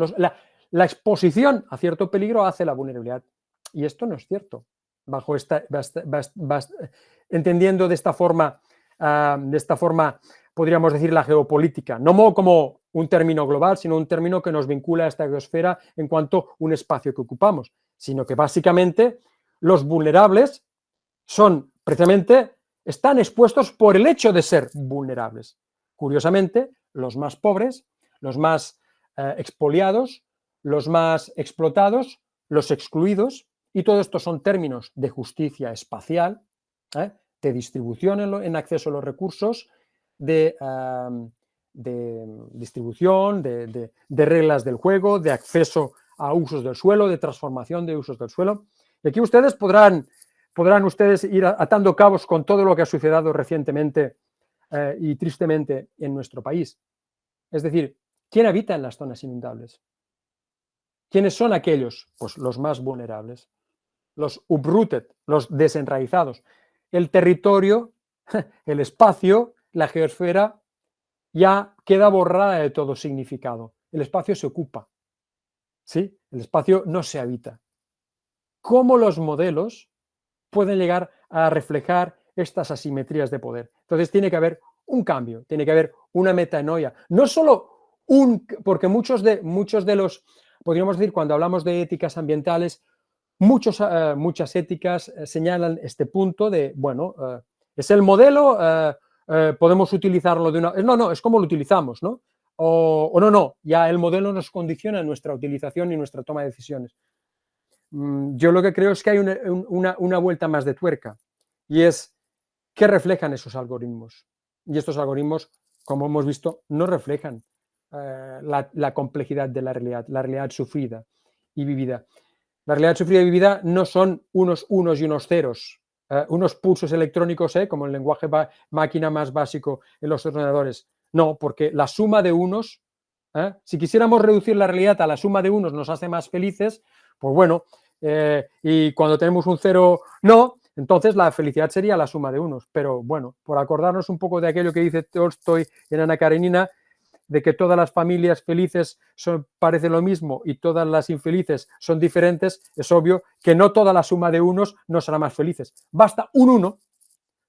La exposición a cierto peligro hace la vulnerabilidad. Y esto no es cierto. Bajo entendiendo de esta forma, podríamos decir la geopolítica, no como un término global, sino un término que nos vincula a esta geosfera en cuanto a un espacio que ocupamos, sino que básicamente los vulnerables están expuestos por el hecho de ser vulnerables. Curiosamente, los más pobres, los más expoliados, los más explotados, los excluidos, y todo esto son términos de justicia espacial, de distribución en acceso a los recursos, de distribución, de reglas del juego, de acceso a usos del suelo, de transformación de usos del suelo. Y aquí ustedes podrán ustedes ir atando cabos con todo lo que ha sucedido recientemente y tristemente en nuestro país. Es decir, ¿quién habita en las zonas inundables? ¿Quiénes son aquellos? Pues los más vulnerables, los uprooted, los desenraizados. El territorio, el espacio, la geosfera ya queda borrada de todo significado. El espacio se ocupa, ¿sí? El espacio no se habita. ¿Cómo los modelos pueden llegar a reflejar estas asimetrías de poder? Entonces tiene que haber un cambio, tiene que haber una metanoia. No solo porque muchos de los, podríamos decir, cuando hablamos de éticas ambientales, muchas éticas señalan este punto de, bueno, es el modelo, podemos utilizarlo de una... No, es como lo utilizamos, ¿no? O no, ya el modelo nos condiciona nuestra utilización y nuestra toma de decisiones. Yo lo que creo es que hay una vuelta más de tuerca, y es qué reflejan esos algoritmos. Y estos algoritmos, como hemos visto, no reflejan la complejidad de la realidad sufrida y vivida. La realidad sufrida y vivida no son unos unos y unos ceros, unos pulsos electrónicos, como el lenguaje máquina más básico en los ordenadores. No, porque la suma de unos, si quisiéramos reducir la realidad a la suma de unos nos hace más felices, pues bueno, y cuando tenemos un cero no, entonces la felicidad sería la suma de unos. Pero bueno, por acordarnos un poco de aquello que dice Tolstoy en Ana Karenina, de que todas las familias felices parecen lo mismo y todas las infelices son diferentes, es obvio que no toda la suma de unos nos hará más felices. Basta un uno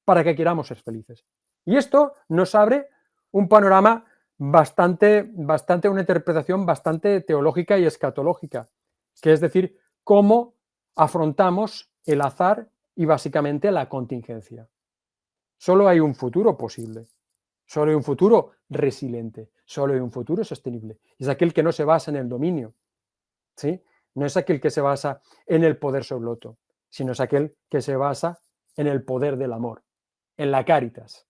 para que queramos ser felices. Y esto nos abre un panorama bastante, una interpretación bastante teológica y escatológica, que es decir, cómo afrontamos el azar y básicamente la contingencia. Solo hay un futuro posible. Solo hay un futuro resiliente, solo hay un futuro sostenible. Es aquel que no se basa en el dominio, ¿sí? No es aquel que se basa en el poder sobre el otro, sino es aquel que se basa en el poder del amor, en la caritas.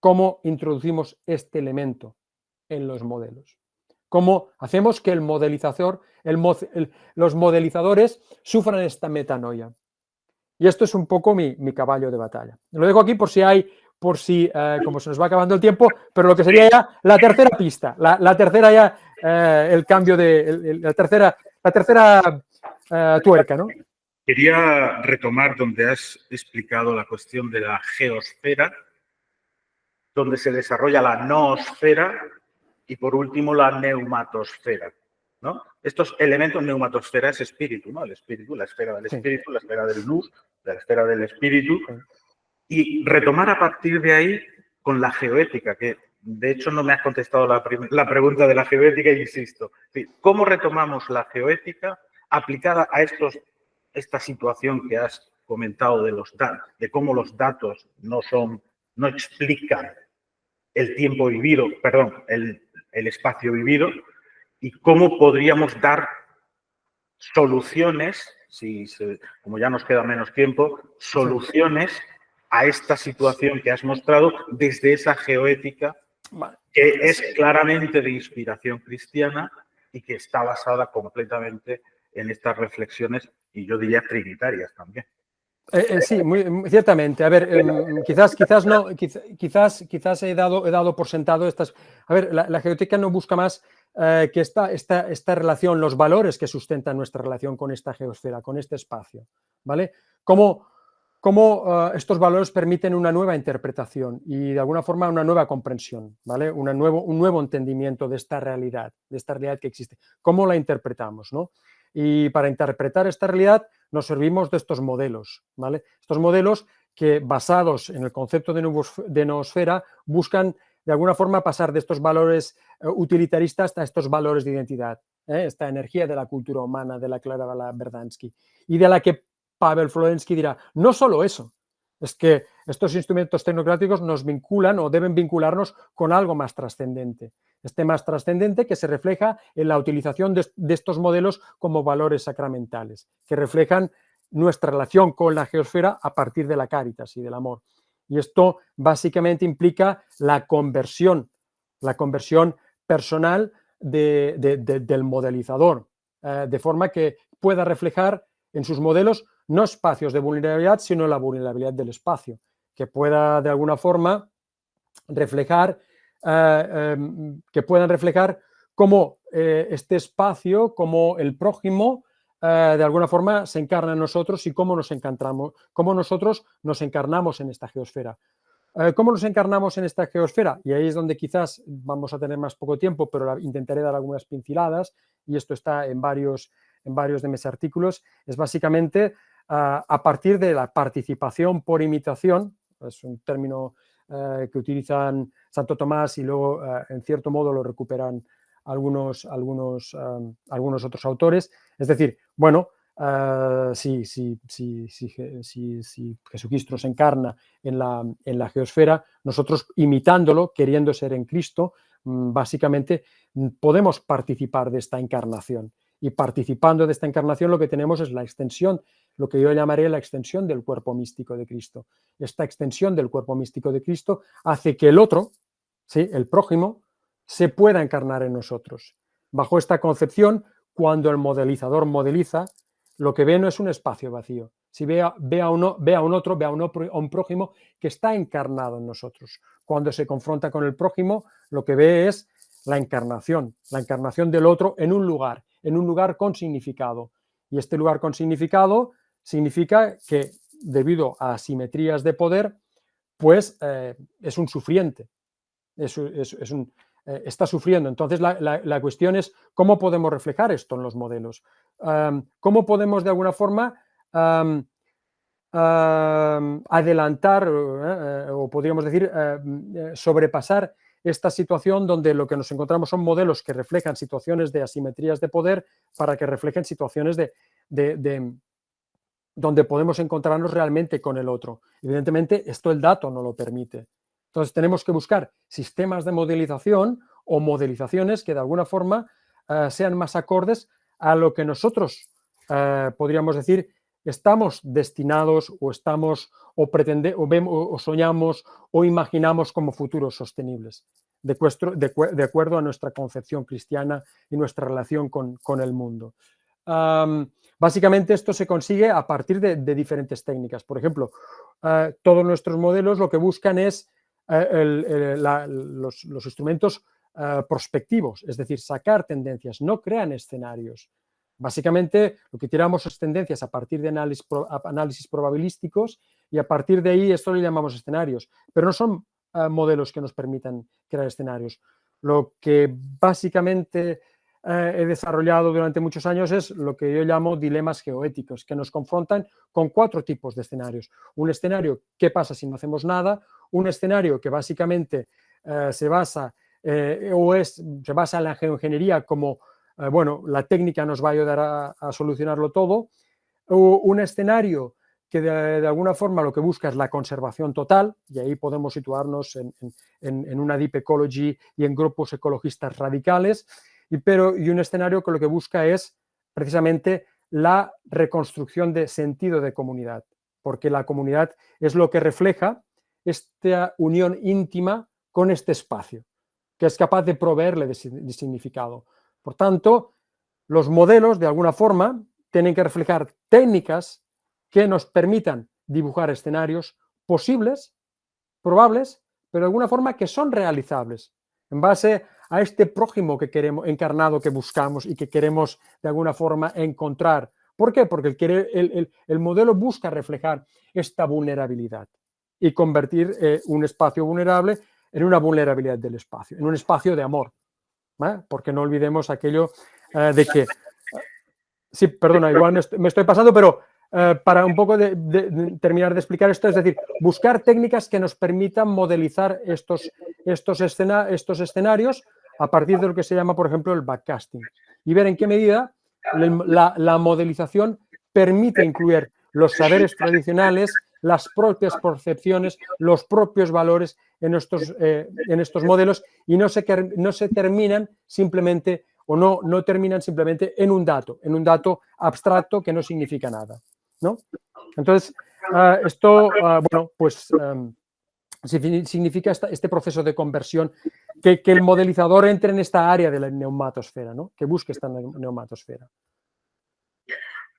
¿Cómo introducimos este elemento en los modelos? ¿Cómo hacemos que el modelizador, los modelizadores sufran esta metanoia? Y esto es un poco mi caballo de batalla. Lo dejo aquí por si como se nos va acabando el tiempo, pero lo que sería ya la tercera pista, la tercera ya, el cambio de, la tercera tuerca, ¿no? Quería retomar donde has explicado la cuestión de la geosfera, donde se desarrolla la noosfera y, por último, la neumatosfera, ¿no? Estos elementos, neumatosfera es espíritu, ¿no? El espíritu, la esfera del espíritu, sí. La esfera del luz, la esfera del espíritu. Sí. Y retomar a partir de ahí con la geoética, que de hecho no me has contestado la pregunta de la geoética, insisto. ¿Cómo retomamos la geoética aplicada a esta situación que has comentado de cómo los datos no explican el tiempo vivido, perdón, el espacio vivido, y cómo podríamos dar soluciones, como ya nos queda menos tiempo, soluciones a esta situación que has mostrado desde esa geoética que es claramente de inspiración cristiana y que está basada completamente en estas reflexiones, y yo diría trinitarias también. Sí, ciertamente. A ver, quizás no, quizás he dado por sentado estas. A ver, la geoética no busca más que esta relación, los valores que sustentan nuestra relación con esta geosfera, con este espacio, ¿vale? Cómo estos valores permiten una nueva interpretación y de alguna forma una nueva comprensión, ¿vale? Un nuevo entendimiento de esta realidad que existe. ¿Cómo la interpretamos, no? Y para interpretar esta realidad nos servimos de estos modelos, ¿vale? Estos modelos que, basados en el concepto de noosfera, buscan de alguna forma pasar de estos valores utilitaristas a estos valores de identidad, esta energía de la cultura humana de la Clara Verdansky, y de la que Pavel Florensky dirá, no solo eso, es que estos instrumentos tecnocráticos nos vinculan o deben vincularnos con algo más trascendente. Este más trascendente que se refleja en la utilización de estos modelos como valores sacramentales, que reflejan nuestra relación con la geosfera a partir de la caritas y del amor. Y esto básicamente implica la conversión personal del modelizador. de forma que pueda reflejar en sus modelos no espacios de vulnerabilidad, sino la vulnerabilidad del espacio, que pueda de alguna forma reflejar, que puedan reflejar cómo este espacio, cómo el prójimo, de alguna forma se encarna en nosotros y cómo nosotros nos encarnamos en esta geosfera. ¿Cómo nos encarnamos en esta geosfera? Y ahí es donde quizás vamos a tener más poco tiempo, pero intentaré dar algunas pinceladas, y esto está en varios de mis artículos. Es básicamente a partir de la participación por imitación, es un término que utilizan Santo Tomás y luego en cierto modo lo recuperan algunos otros autores. Es decir, bueno, si Jesucristo se encarna en la geosfera, nosotros imitándolo, queriendo ser en Cristo, básicamente podemos participar de esta encarnación. Y participando de esta encarnación lo que tenemos es la extensión, lo que yo llamaré la extensión del cuerpo místico de Cristo. Esta extensión del cuerpo místico de Cristo hace que el otro, ¿sí?, el prójimo, se pueda encarnar en nosotros. Bajo esta concepción, cuando el modelizador modeliza, lo que ve no es un espacio vacío. Si ve a un prójimo que está encarnado en nosotros. Cuando se confronta con el prójimo, lo que ve es la encarnación del otro en un lugar con significado. Y este lugar con significado significa que, debido a asimetrías de poder, pues es un sufriente, está sufriendo. Entonces la cuestión es cómo podemos reflejar esto en los modelos. ¿Cómo podemos de alguna forma adelantar o podríamos decir sobrepasar esta situación donde lo que nos encontramos son modelos que reflejan situaciones de asimetrías de poder para que reflejen situaciones donde podemos encontrarnos realmente con el otro? Evidentemente, esto el dato no lo permite. Entonces, tenemos que buscar sistemas de modelización o modelizaciones que de alguna forma sean más acordes a lo que nosotros podríamos decir estamos destinados o soñamos o imaginamos como futuros sostenibles, de acuerdo a nuestra concepción cristiana y nuestra relación con el mundo. Básicamente esto se consigue a partir de diferentes técnicas. Por ejemplo, todos nuestros modelos lo que buscan es los instrumentos prospectivos, es decir, sacar tendencias, no crean escenarios. Básicamente lo que tiramos es tendencias a partir de análisis probabilísticos y a partir de ahí esto lo llamamos escenarios, pero no son modelos que nos permitan crear escenarios. Lo que básicamente he desarrollado durante muchos años es lo que yo llamo dilemas geoéticos, que nos confrontan con 4 tipos de escenarios. Un escenario, ¿qué pasa si no hacemos nada? Un escenario que básicamente se basa en la geoingeniería como, bueno, la técnica nos va a ayudar a solucionarlo todo. Un escenario que de alguna forma lo que busca es la conservación total, y ahí podemos situarnos en una deep ecology y en grupos ecologistas radicales. Y un escenario que lo que busca es precisamente la reconstrucción de sentido de comunidad, porque la comunidad es lo que refleja esta unión íntima con este espacio, que es capaz de proveerle de significado. Por tanto, los modelos, de alguna forma, tienen que reflejar técnicas que nos permitan dibujar escenarios posibles, probables, pero de alguna forma que son realizables, en base a este prójimo que queremos, encarnado, que buscamos y que queremos de alguna forma encontrar. ¿Por qué? Porque el modelo busca reflejar esta vulnerabilidad y convertir un espacio vulnerable en una vulnerabilidad del espacio, en un espacio de amor. Porque no olvidemos aquello de que... Sí, perdona, igual me estoy pasando, pero para un poco de terminar de explicar esto, es decir, buscar técnicas que nos permitan modelizar estos escenarios a partir de lo que se llama, por ejemplo, el backcasting, y ver en qué medida la modelización permite incluir los saberes tradicionales, las propias percepciones, los propios valores en estos modelos, y no se terminan simplemente o no terminan simplemente en un dato abstracto que no significa nada, ¿no? Entonces, esto, bueno, pues significa este proceso de conversión, que el modelizador entre en esta área de la neumatosfera, ¿no? Que busque esta neumatosfera.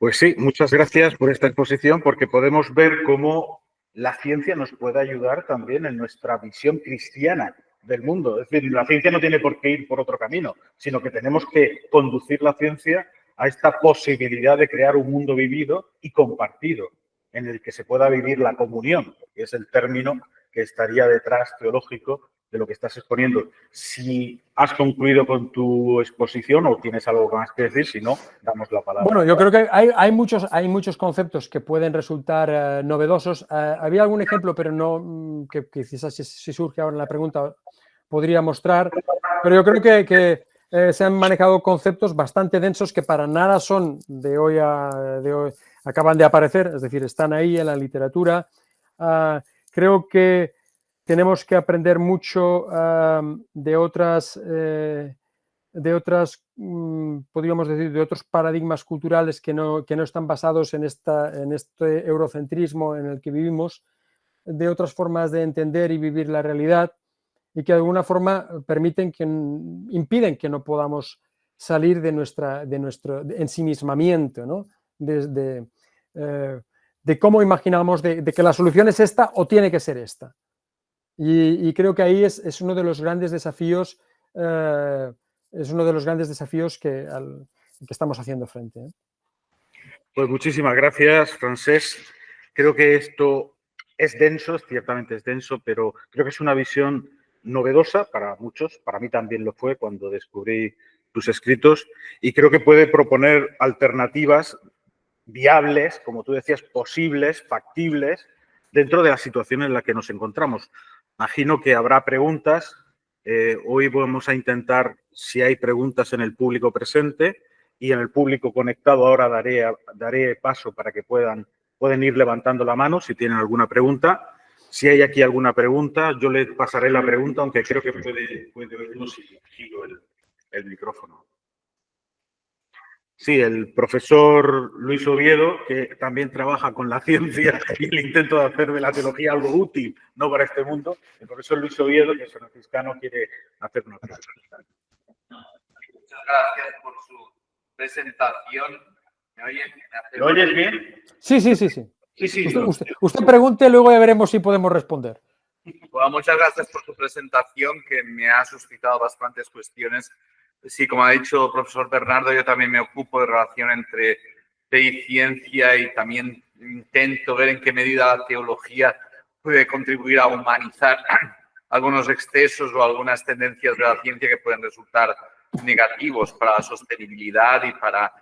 Pues sí, muchas gracias por esta exposición, porque podemos ver cómo la ciencia nos puede ayudar también en nuestra visión cristiana del mundo. Es decir, la ciencia no tiene por qué ir por otro camino, sino que tenemos que conducir la ciencia a esta posibilidad de crear un mundo vivido y compartido, en el que se pueda vivir la comunión, que es el término que estaría detrás teológico de lo que estás exponiendo. Si has concluido con tu exposición o tienes algo más que decir, si no, damos la palabra. Bueno, yo creo que hay muchos conceptos que pueden resultar novedosos. Había algún ejemplo, pero no que quizás si surge ahora en la pregunta podría mostrar, pero yo creo que se han manejado conceptos bastante densos que para nada son de hoy, acaban de aparecer, es decir, están ahí en la literatura. Creo que tenemos que aprender mucho de otras, podríamos decir, de otros paradigmas culturales que no están basados en este eurocentrismo en el que vivimos, de otras formas de entender y vivir la realidad y que de alguna forma impiden que no podamos salir de nuestro ensimismamiento, ¿no? De cómo imaginamos de que la solución es esta o tiene que ser esta. Y creo que ahí es uno de los grandes desafíos, que estamos haciendo frente. Pues muchísimas gracias, Francesc. Creo que esto es denso, ciertamente es denso, pero creo que es una visión novedosa para muchos. Para mí también lo fue cuando descubrí tus escritos y creo que puede proponer alternativas viables, como tú decías, posibles, factibles, dentro de la situación en la que nos encontramos. Imagino que habrá preguntas. Hoy vamos a intentar, si hay preguntas en el público presente y en el público conectado, ahora daré paso para que pueden ir levantando la mano si tienen alguna pregunta. Si hay aquí alguna pregunta, yo le pasaré la pregunta, aunque creo que puede oírnos si giro el micrófono. Sí, el profesor Luis Oviedo, que también trabaja con la ciencia y el intento de hacer de la teología algo útil, no para este mundo. El profesor Luis Oviedo, que es franciscano, quiere hacer una pregunta. Muchas gracias por su presentación. ¿Me oyen? ¿Lo oyes bien? Sí. Usted pregunte, luego ya veremos si podemos responder. Bueno, muchas gracias por su presentación, que me ha suscitado bastantes cuestiones. Sí, como ha dicho el profesor Bernardo, yo también me ocupo de relación entre fe y ciencia y también intento ver en qué medida la teología puede contribuir a humanizar algunos excesos o algunas tendencias de la ciencia que pueden resultar negativos para la sostenibilidad y para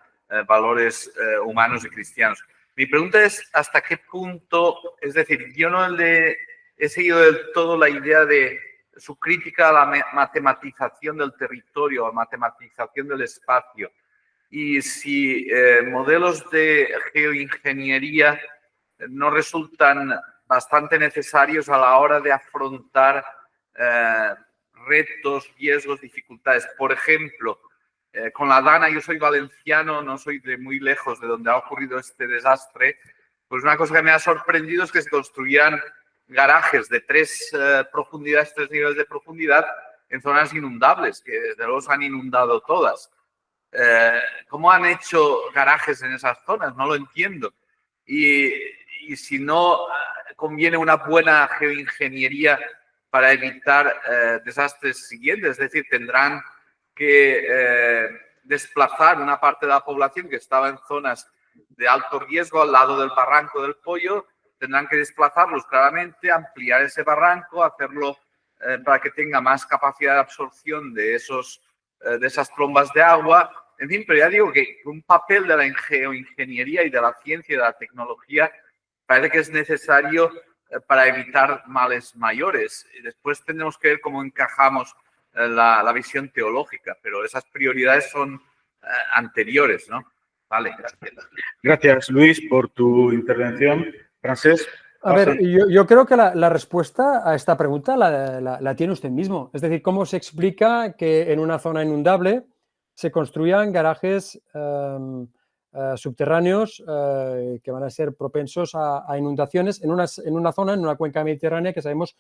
valores humanos y cristianos. Mi pregunta es, ¿hasta qué punto? Es decir, yo no he seguido del todo la idea de su crítica a la matematización del territorio, a la matematización del espacio. Y si modelos de geoingeniería no resultan bastante necesarios a la hora de afrontar retos, riesgos, dificultades. Por ejemplo, con la Dana, yo soy valenciano, no soy de muy lejos de donde ha ocurrido este desastre, pues una cosa que me ha sorprendido es que se construían garajes de 3 profundidades, 3 niveles de profundidad en zonas inundables, que desde luego se han inundado todas. ¿Cómo han hecho garajes en esas zonas? No lo entiendo. Y si no conviene una buena geoingeniería para evitar desastres siguientes, es decir, tendrán que desplazar una parte de la población que estaba en zonas de alto riesgo al lado del barranco del Pollo, tendrán que desplazarlos claramente, ampliar ese barranco, hacerlo para que tenga más capacidad de absorción de esas trombas de agua. En fin, pero ya digo que un papel de la geoingeniería y de la ciencia y de la tecnología parece que es necesario para evitar males mayores. Y después tendremos que ver cómo encajamos la visión teológica, pero esas prioridades son anteriores, ¿no? Vale, gracias. Gracias, Luis, por tu intervención. Francesc. A ver, yo creo que la respuesta a esta pregunta la tiene usted mismo. Es decir, ¿cómo se explica que en una zona inundable se construyan garajes subterráneos que van a ser propensos a inundaciones en una zona, en una cuenca mediterránea que sabemos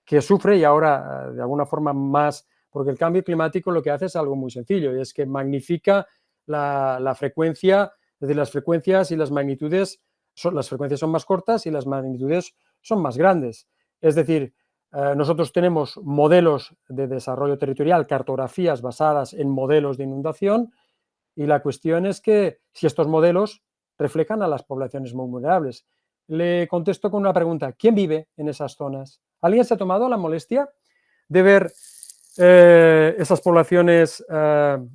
que sufre y ahora de alguna forma más, porque el cambio climático lo que hace es algo muy sencillo y es que magnifica la frecuencia Es decir, las frecuencias y las magnitudes, las frecuencias son más cortas y las magnitudes son más grandes. Es decir, nosotros tenemos modelos de desarrollo territorial, cartografías basadas en modelos de inundación, y la cuestión es que si estos modelos reflejan a las poblaciones muy vulnerables. Le contesto con una pregunta: ¿quién vive en esas zonas? ¿Alguien se ha tomado la molestia de ver esas poblaciones?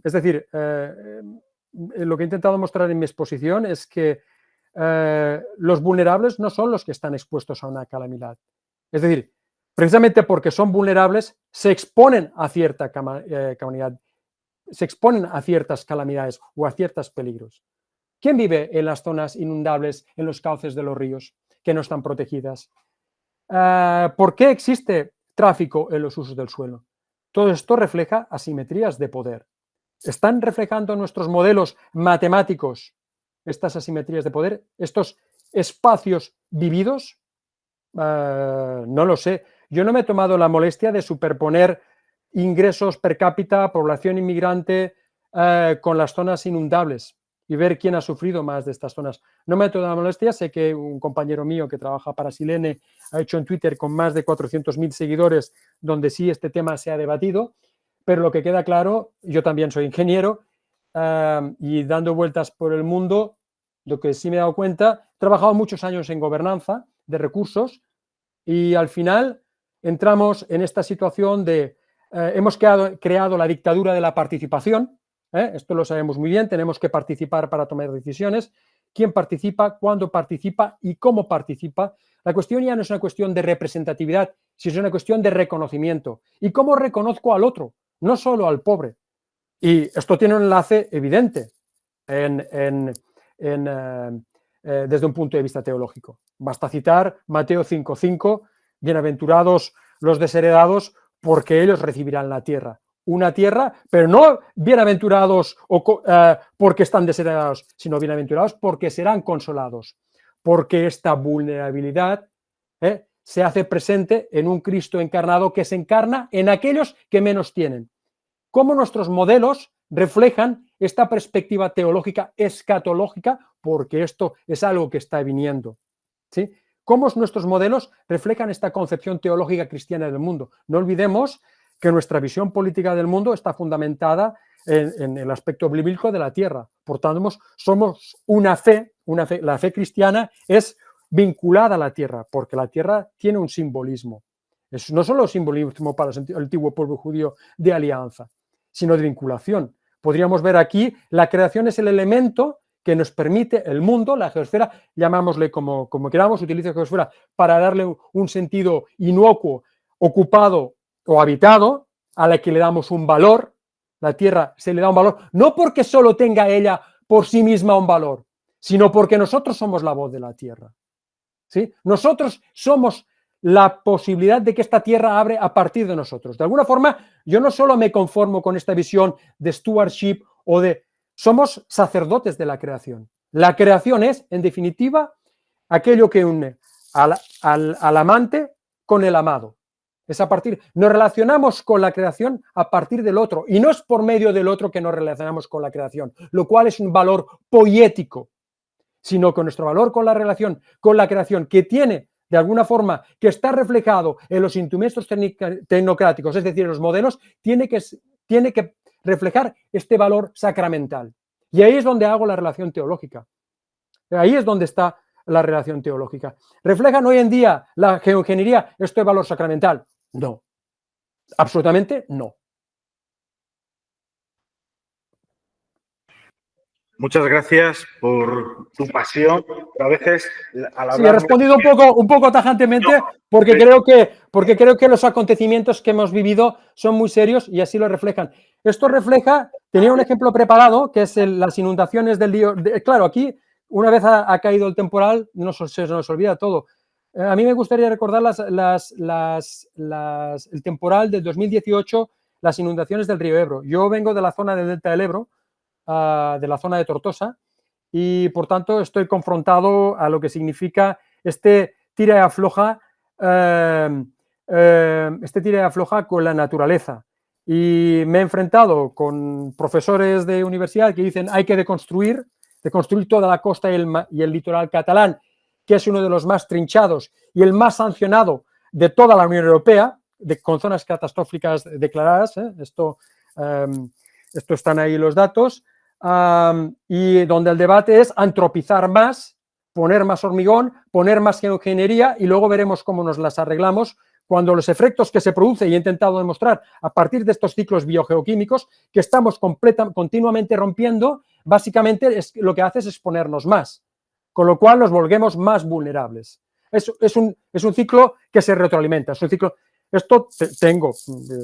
Es decir, lo que he intentado mostrar en mi exposición es que los vulnerables no son los que están expuestos a una calamidad. Es decir, precisamente porque son vulnerables, se exponen a cierta calamidad, se exponen a ciertas calamidades o a ciertos peligros. ¿Quién vive en las zonas inundables, en los cauces de los ríos, que no están protegidas? ¿Por qué existe tráfico en los usos del suelo? Todo esto refleja asimetrías de poder. ¿Están reflejando nuestros modelos matemáticos estas asimetrías de poder, estos espacios vividos? No lo sé. Yo no me he tomado la molestia de superponer ingresos per cápita, población inmigrante, con las zonas inundables y ver quién ha sufrido más de estas zonas. No me he tomado la molestia. Sé que un compañero mío que trabaja para Silene ha hecho en Twitter, con más de 400.000 seguidores, donde sí este tema se ha debatido, pero lo que queda claro, yo también soy ingeniero, y dando vueltas por el mundo, lo que sí me he dado cuenta, he trabajado muchos años en gobernanza de recursos y al final entramos en esta situación de hemos creado la dictadura de la participación. Esto lo sabemos muy bien, tenemos que participar para tomar decisiones. ¿Quién participa? ¿Cuándo participa? ¿Y cómo participa? La cuestión ya no es una cuestión de representatividad, sino es una cuestión de reconocimiento. ¿Y cómo reconozco al otro? No solo al pobre. Y esto tiene un enlace evidente desde un punto de vista teológico. Basta citar Mateo 5:5, bienaventurados los desheredados, porque ellos recibirán la tierra. Una tierra, pero no bienaventurados porque están desheredados, sino bienaventurados porque serán consolados, porque esta vulnerabilidad se hace presente en un Cristo encarnado que se encarna en aquellos que menos tienen. Cómo nuestros modelos reflejan esta perspectiva teológica escatológica, porque esto es algo que está viniendo, ¿sí? Cómo nuestros modelos reflejan esta concepción teológica cristiana del mundo. No olvidemos que nuestra visión política del mundo está fundamentada en el aspecto bíblico de la tierra. Por tanto, somos una fe, la fe cristiana es vinculada a la tierra, porque la tierra tiene un simbolismo. No solo simbolismo para el antiguo pueblo judío de alianza, sino de vinculación. Podríamos ver aquí, la creación es el elemento que nos permite el mundo, la geosfera, llamámosle como queramos, utilice geosfera para darle un sentido inocuo, ocupado o habitado, a la que le damos un valor. La tierra se le da un valor, no porque solo tenga ella por sí misma un valor, sino porque nosotros somos la voz de la tierra, ¿sí? Nosotros somos la posibilidad de que esta tierra abre a partir de nosotros. De alguna forma, yo no solo me conformo con esta visión de stewardship o de... Somos sacerdotes de la creación. La creación es, en definitiva, aquello que une al amante con el amado. Es a partir... Nos relacionamos con la creación a partir del otro, y no es por medio del otro que nos relacionamos con la creación, lo cual es un valor poético, sino que nuestro valor con la relación, con la creación, que tiene de alguna forma, que está reflejado en los instrumentos tecnocráticos, es decir, en los modelos, tiene que reflejar este valor sacramental. Y ahí es donde hago la relación teológica. Ahí es donde está la relación teológica. ¿Reflejan hoy en día la geoingeniería este valor sacramental? No. Absolutamente no. Muchas gracias por tu pasión. A veces, al hablar... Sí, he respondido un poco tajantemente porque creo que los acontecimientos que hemos vivido son muy serios y así lo reflejan. Esto refleja, tenía un ejemplo preparado, que es las inundaciones del río. Claro, aquí, una vez ha caído el temporal, se nos olvida todo. A mí me gustaría recordar el temporal del 2018, las inundaciones del río Ebro. Yo vengo de la zona del Delta del Ebro, de la zona de Tortosa, y por tanto estoy confrontado a lo que significa este tira y afloja con la naturaleza. Y me he enfrentado con profesores de universidad que dicen hay que deconstruir, de construir toda la costa y el litoral catalán, que es uno de los más trinchados y el más sancionado de toda la Unión Europea, con zonas catastróficas declaradas, esto están ahí los datos, y donde el debate es antropizar más, poner más hormigón, poner más geoingeniería y luego veremos cómo nos las arreglamos cuando los efectos que se producen, y he intentado demostrar a partir de estos ciclos biogeoquímicos que estamos continuamente rompiendo, básicamente lo que hace es exponernos más, con lo cual nos volvemos más vulnerables. Es un ciclo que se retroalimenta, es un ciclo. Esto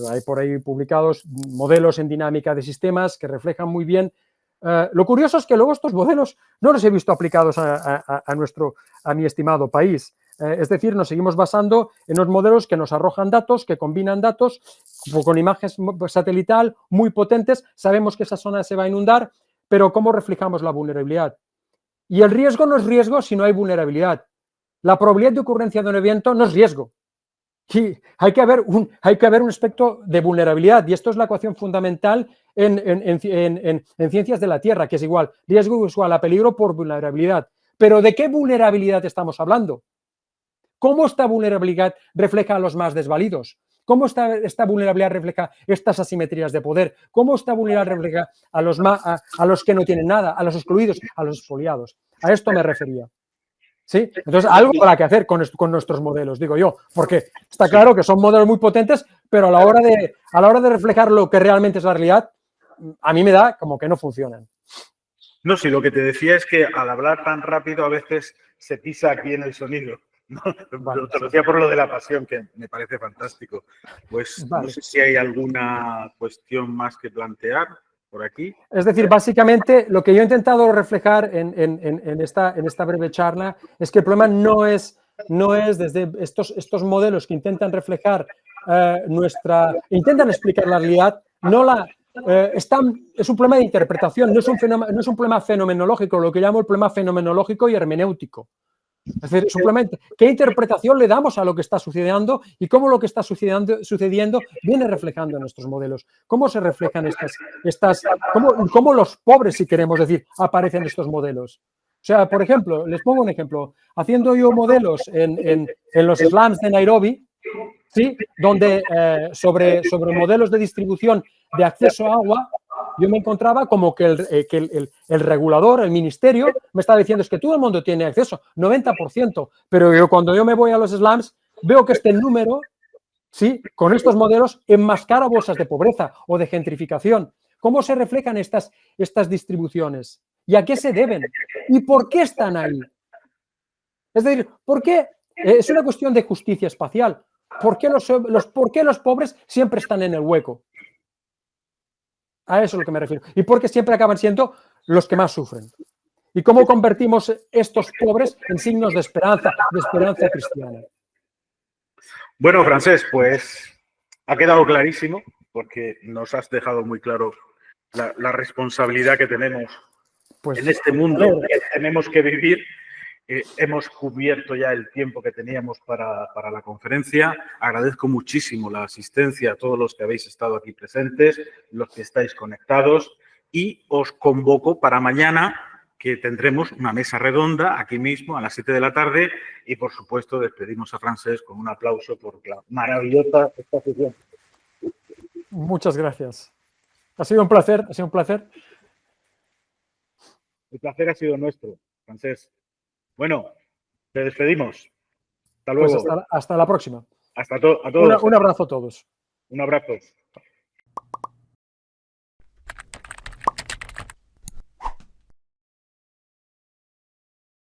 hay por ahí publicados modelos en dinámica de sistemas que reflejan muy bien. Lo curioso es que luego estos modelos no los he visto aplicados a mi estimado país. Es decir, nos seguimos basando en los modelos que nos arrojan datos, que combinan datos con imágenes satelital muy potentes. Sabemos que esa zona se va a inundar, pero ¿cómo reflejamos la vulnerabilidad? Y el riesgo no es riesgo si no hay vulnerabilidad. La probabilidad de ocurrencia de un evento no es riesgo. Y hay que haber un aspecto de vulnerabilidad, y esto es la ecuación fundamental en ciencias de la Tierra, que es igual, riesgo igual a peligro por vulnerabilidad. Pero ¿de qué vulnerabilidad estamos hablando? ¿Cómo esta vulnerabilidad refleja a los más desvalidos? ¿Cómo esta vulnerabilidad refleja estas asimetrías de poder? ¿Cómo esta vulnerabilidad refleja a los que no tienen nada, a los excluidos, a los expoliados? A esto me refería. ¿Sí? Entonces, algo habrá que hacer con nuestros modelos, digo yo, porque está claro que son modelos muy potentes, pero a la hora de reflejar lo que realmente es la realidad, a mí me da como que no funcionan. No, si lo que te decía es que al hablar tan rápido a veces se pisa aquí en el sonido. No, vale, te lo decía por lo de la pasión, que me parece fantástico. Pues vale. No sé si hay alguna cuestión más que plantear por aquí. Es decir, básicamente lo que yo he intentado reflejar en esta breve charla es que el problema no es desde estos modelos que intentan reflejar intentan explicar la realidad, es un problema de interpretación, no es un problema fenomenológico, lo que llamo el problema fenomenológico y hermenéutico. Es decir, simplemente, ¿qué interpretación le damos a lo que está sucediendo y cómo lo que está sucediendo viene reflejando en nuestros modelos? ¿Cómo se reflejan cómo los pobres, si queremos decir, aparecen en estos modelos? O sea, por ejemplo, les pongo un ejemplo. Haciendo yo modelos en los slums de Nairobi, ¿sí? Donde sobre modelos de distribución de acceso a agua, yo me encontraba como que el regulador, el ministerio, me estaba diciendo es que todo el mundo tiene acceso, 90%, pero cuando yo me voy a los slums veo que este número, ¿sí? Con estos modelos enmascara bolsas de pobreza o de gentrificación. ¿Cómo se reflejan estas distribuciones? ¿Y a qué se deben? ¿Y por qué están ahí? Es decir, ¿por qué? Es una cuestión de justicia espacial. ¿Por qué los pobres siempre están en el hueco? A eso es lo que me refiero. Y porque siempre acaban siendo los que más sufren. ¿Y cómo convertimos estos pobres en signos de esperanza cristiana? Bueno, Francesc, pues ha quedado clarísimo, porque nos has dejado muy claro la responsabilidad que tenemos en este mundo que tenemos que vivir. Hemos cubierto ya el tiempo que teníamos para la conferencia. Agradezco muchísimo la asistencia a todos los que habéis estado aquí presentes, los que estáis conectados, y os convoco para mañana, que tendremos una mesa redonda aquí mismo a las 7 de la tarde, y por supuesto despedimos a Francesc con un aplauso por la maravillosa exposición. Muchas gracias. Ha sido un placer, ha sido un placer. El placer ha sido nuestro, Francesc. Bueno, te despedimos. Hasta luego. Pues hasta la próxima. A todos. Un abrazo a todos. Un abrazo.